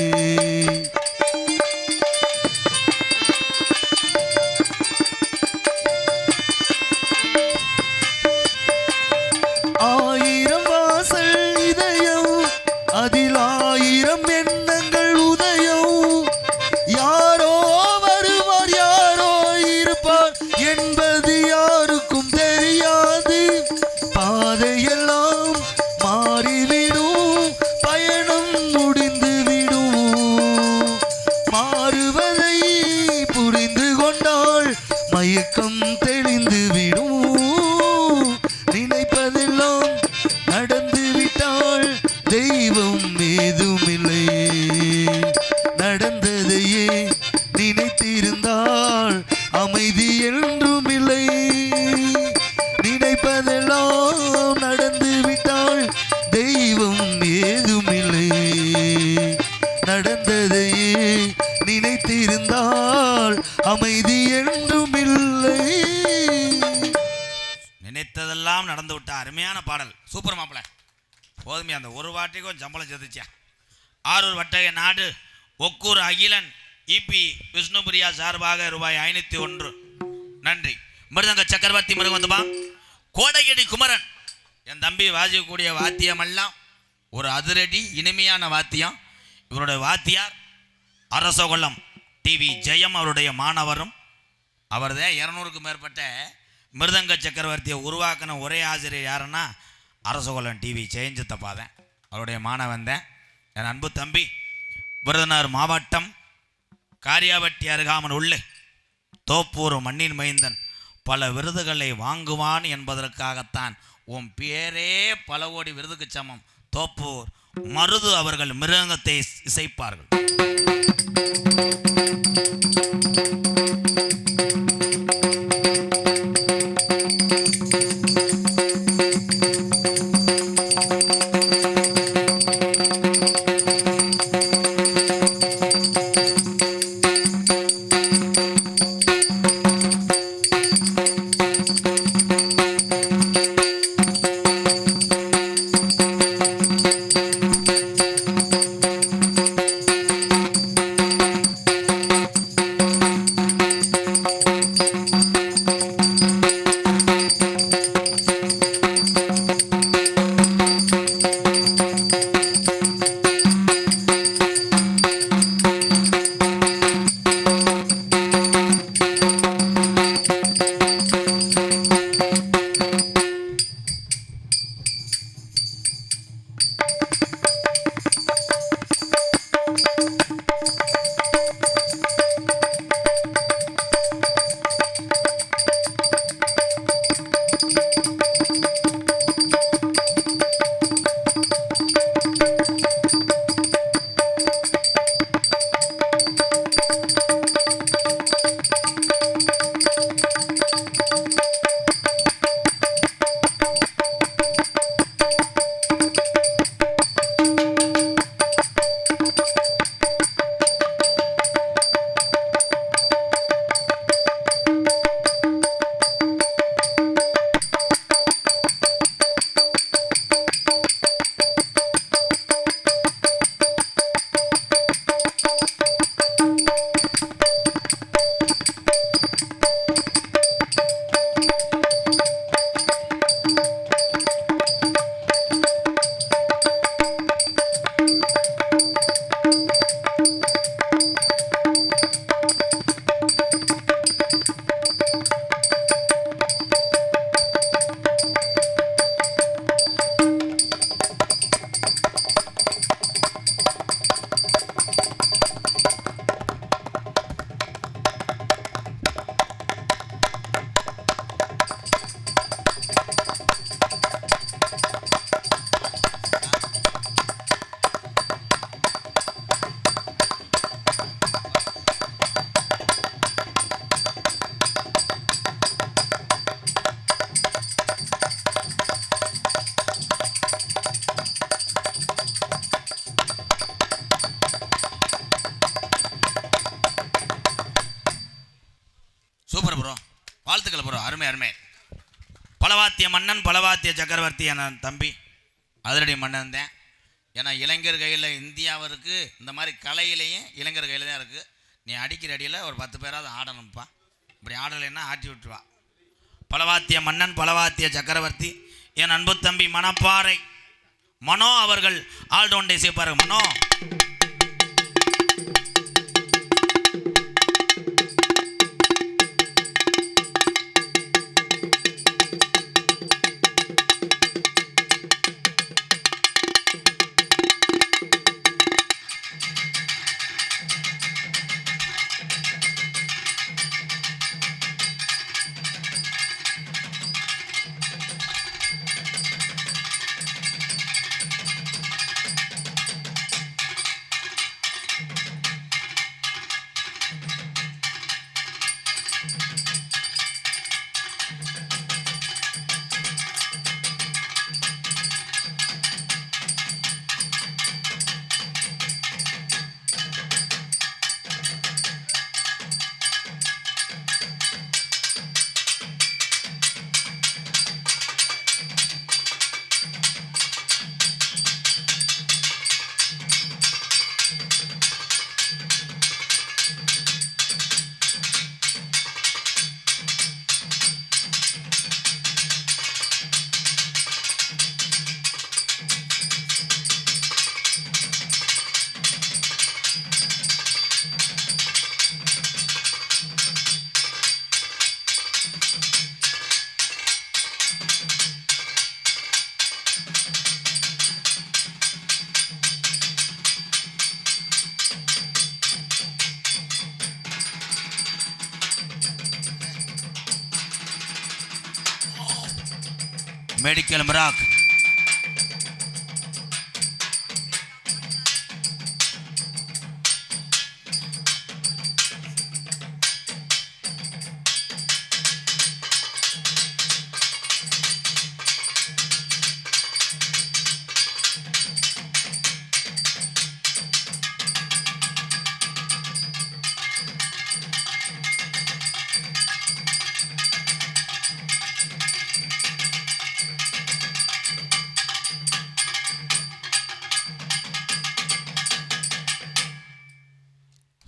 நடந்ததையே நினைத்திருந்தால் அமைதி என்றும் இல்லை. நினைத்ததெல்லாம் நடந்து விட்ட அருமையான பாடல். சூப்பர் மாப்பிள்ள. போதுமே, அந்த ஒரு வாட்டிக்கும் சம்பளம் செதுச்சா. ஆரூர் வட்டக நாடு ஒக்கூர் அகிலன் இபி விஷ்ணுபிரியா சார்பாக ரூபாய் 501. நன்றி. மிருதங்க சக்கரவர்த்தி மிருகவந்தபா கோடையடி குமரன் என் தம்பி வாசிக்கக்கூடிய வாத்தியமெல்லாம் ஒரு அதிரடி இனிமையான வாத்தியம். இவருடைய வாத்தியார் அரசகுளம் டிவி ஜெயம் அவருடைய மாணவரும். அவர்தான் 200க்கும் மேற்பட்ட மிருதங்க சக்கரவர்த்தியை உருவாக்கின ஒரே ஆசிரியர் யாருன்னா அரசகுளம் டிவி ஜெயஞ்சித்தப்பாதேன். அவருடைய மாணவன் தான் என் அன்பு தம்பி. விருதுநகர் மாவட்டம் காரியாவட்டி அருகாமல் உள்ள தோப்பூர் மண்ணின் மைந்தன் பல விருதுகளை வாங்குவான் என்பதற்காகத்தான் உன் பேரே பல கோடி விருதுக்கு சமம். தோப்பூர் மருது அவர்கள் மிருதங்கத்தை இசைப்பார்கள். சூப்பர் ப்ரோ, வாழ்த்துக்கள் ப்ரோ, அருமை அருமை. பலவாத்திய மன்னன் பலவாத்திய சக்கரவர்த்தி என தம்பி அதிரடி மன்னன் தான். ஏன்னா இளைஞர் கையில் இந்தியாவிற்கு இந்த மாதிரி கலையிலையும் இளைஞர் கையில் தான் இருக்குது. நீ அடிக்கிற அடியில் ஒரு 10 பேராவது ஆடணும்ப்பா. இப்படி ஆடலைன்னா ஆட்டி விட்டுருவா. பலவாத்திய மன்னன் பலவாத்திய சக்கரவர்த்தி என் அன்பு தம்பி மணப்பாறை மனோ அவர்கள் ஆல்டவுண்டை சேர்ப்பார்கள். மனோ மெடிக்கல் மிராக்.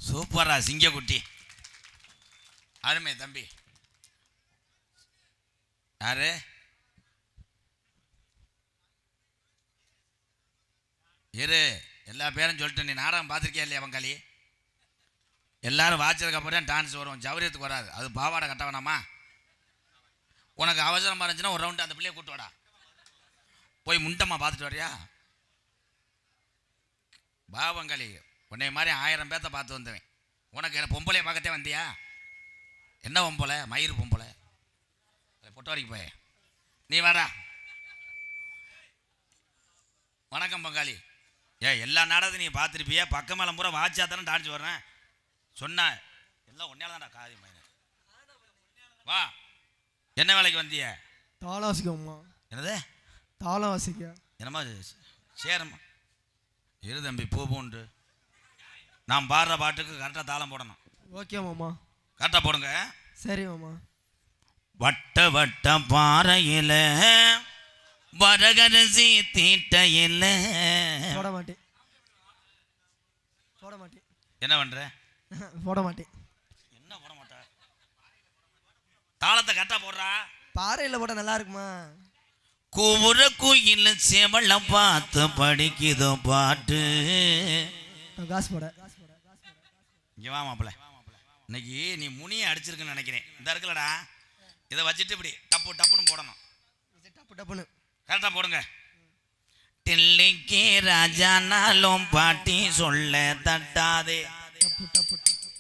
சூப்பரா சிங்கக்குட்டி. அருமை தம்பி. யாரு? இரு, எல்லா பேரும் சொல்லிட்டு. நீ நாடகம் பார்த்துருக்கியா இல்லையா பங்காளி? எல்லாரும் வாட்சதுக்கு அப்புறம் டான்ஸ் வரும், ஜவுரியத்துக்கு வராது. அது பாவாடை கட்ட வேணாமா? உனக்கு அவசரமாக இருந்துச்சுன்னா ஒரு ரவுண்டு அந்த பிள்ளையை கூட்டு வாடா. போய் முண்டம்மா பார்த்துட்டு வரியா? பா பங்காளி, உன்னை மாதிரி 1000 பேர்த்த பார்த்து வந்தவன். உனக்கு என்ன பொம்பளையை பார்க்கத்தே வந்தியா? என்ன பொம்பளை? மயிறு பொம்பளை. பொட்ட வரைக்கும் போய நீ வாடா. வணக்கம் பங்காளி. எல்லா நாடகத்தையும் நீ பார்த்துருப்பிய. பக்கம் மேலே பூரா வாட்சா தானே டான்ஸ் வர்றேன் சொன்ன. எல்லாம் ஒன்னால தான்டா காதி மயிறு. வா, என்ன வேலைக்கு வந்திய? தாளம் வாசிக்கம்மா. என்னது? தாளம் வாசிக்க. என்னம்மா சேரம்மா? இரு தம்பி, பூண்டு நான் பாடுற பாட்டுக்கு கரெக்டாக தாளம் போடணும். ஓகே மாமா. கரெக்டாக போடுங்க. சரி மாமா. வட்ட வட்ட பாறையில் வரகரசி தீட்டையில். போட மாட்டேன். போட மாட்டேன். என்ன பண்ற? போட மாட்டேன். என்ன போட மாட்டா? தாளத்தை கரெக்டாக போடுறா. பாறையில் போட நல்லா இருக்குமா? கூவுற குயில் செவள பார்த்து படிக்குதோ பாட்டு. காசு போட. இங்கே வா மாப்பிள்ள. இன்னைக்கு நீ முனியை அடிச்சிருக்குன்னு நினைக்கிறேன். இந்த இருக்குல்லடா, இதை வச்சுட்டு இப்படி டப்பு டப்புன்னு போடணும். டப்பு டப்புன்னு கரெக்டாக போடுங்க. டில்லிக்கு ராஜானாலும் பாட்டி சொல்ல தட்டாதே. டப்பு டப்பு டப்பு.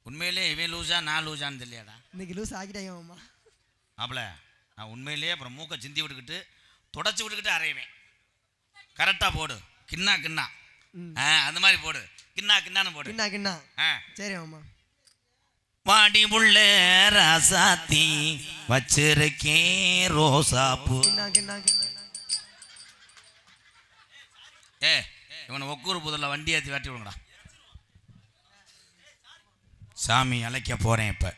உண்மையிலே இவன் லூஸா நான் லூஸான்னு தெரியலடா. இன்னைக்கு லூஸ் ஆகிட்டாங்க மாமா. மாப்பிள்ள, நான் உண்மையிலேயே அப்புறம் மூக்கை சிந்தி விட்டுக்கிட்டு தொடச்சி விட்டுக்கிட்டு அரைவேன். கரெக்டாக போடு. கிண்ணா கிண்ணா. அந்த மாதிரி போடு. கிண்ணா கிண்ணான்னு போடு. கிண்ணா கிண்ணா. சரி மாமா. வாடி உள்ள ராசாத்தி வச்சிருக்கேன் ரோசாப்பூ. கிண்ணா கிண்ணா கிண்ணா. இவனை ஒக்கூர் புதரில் வண்டி ஏற்றி வாட்டி விடுங்கடா. சாமி அழைக்க போகிறேன் இப்போ.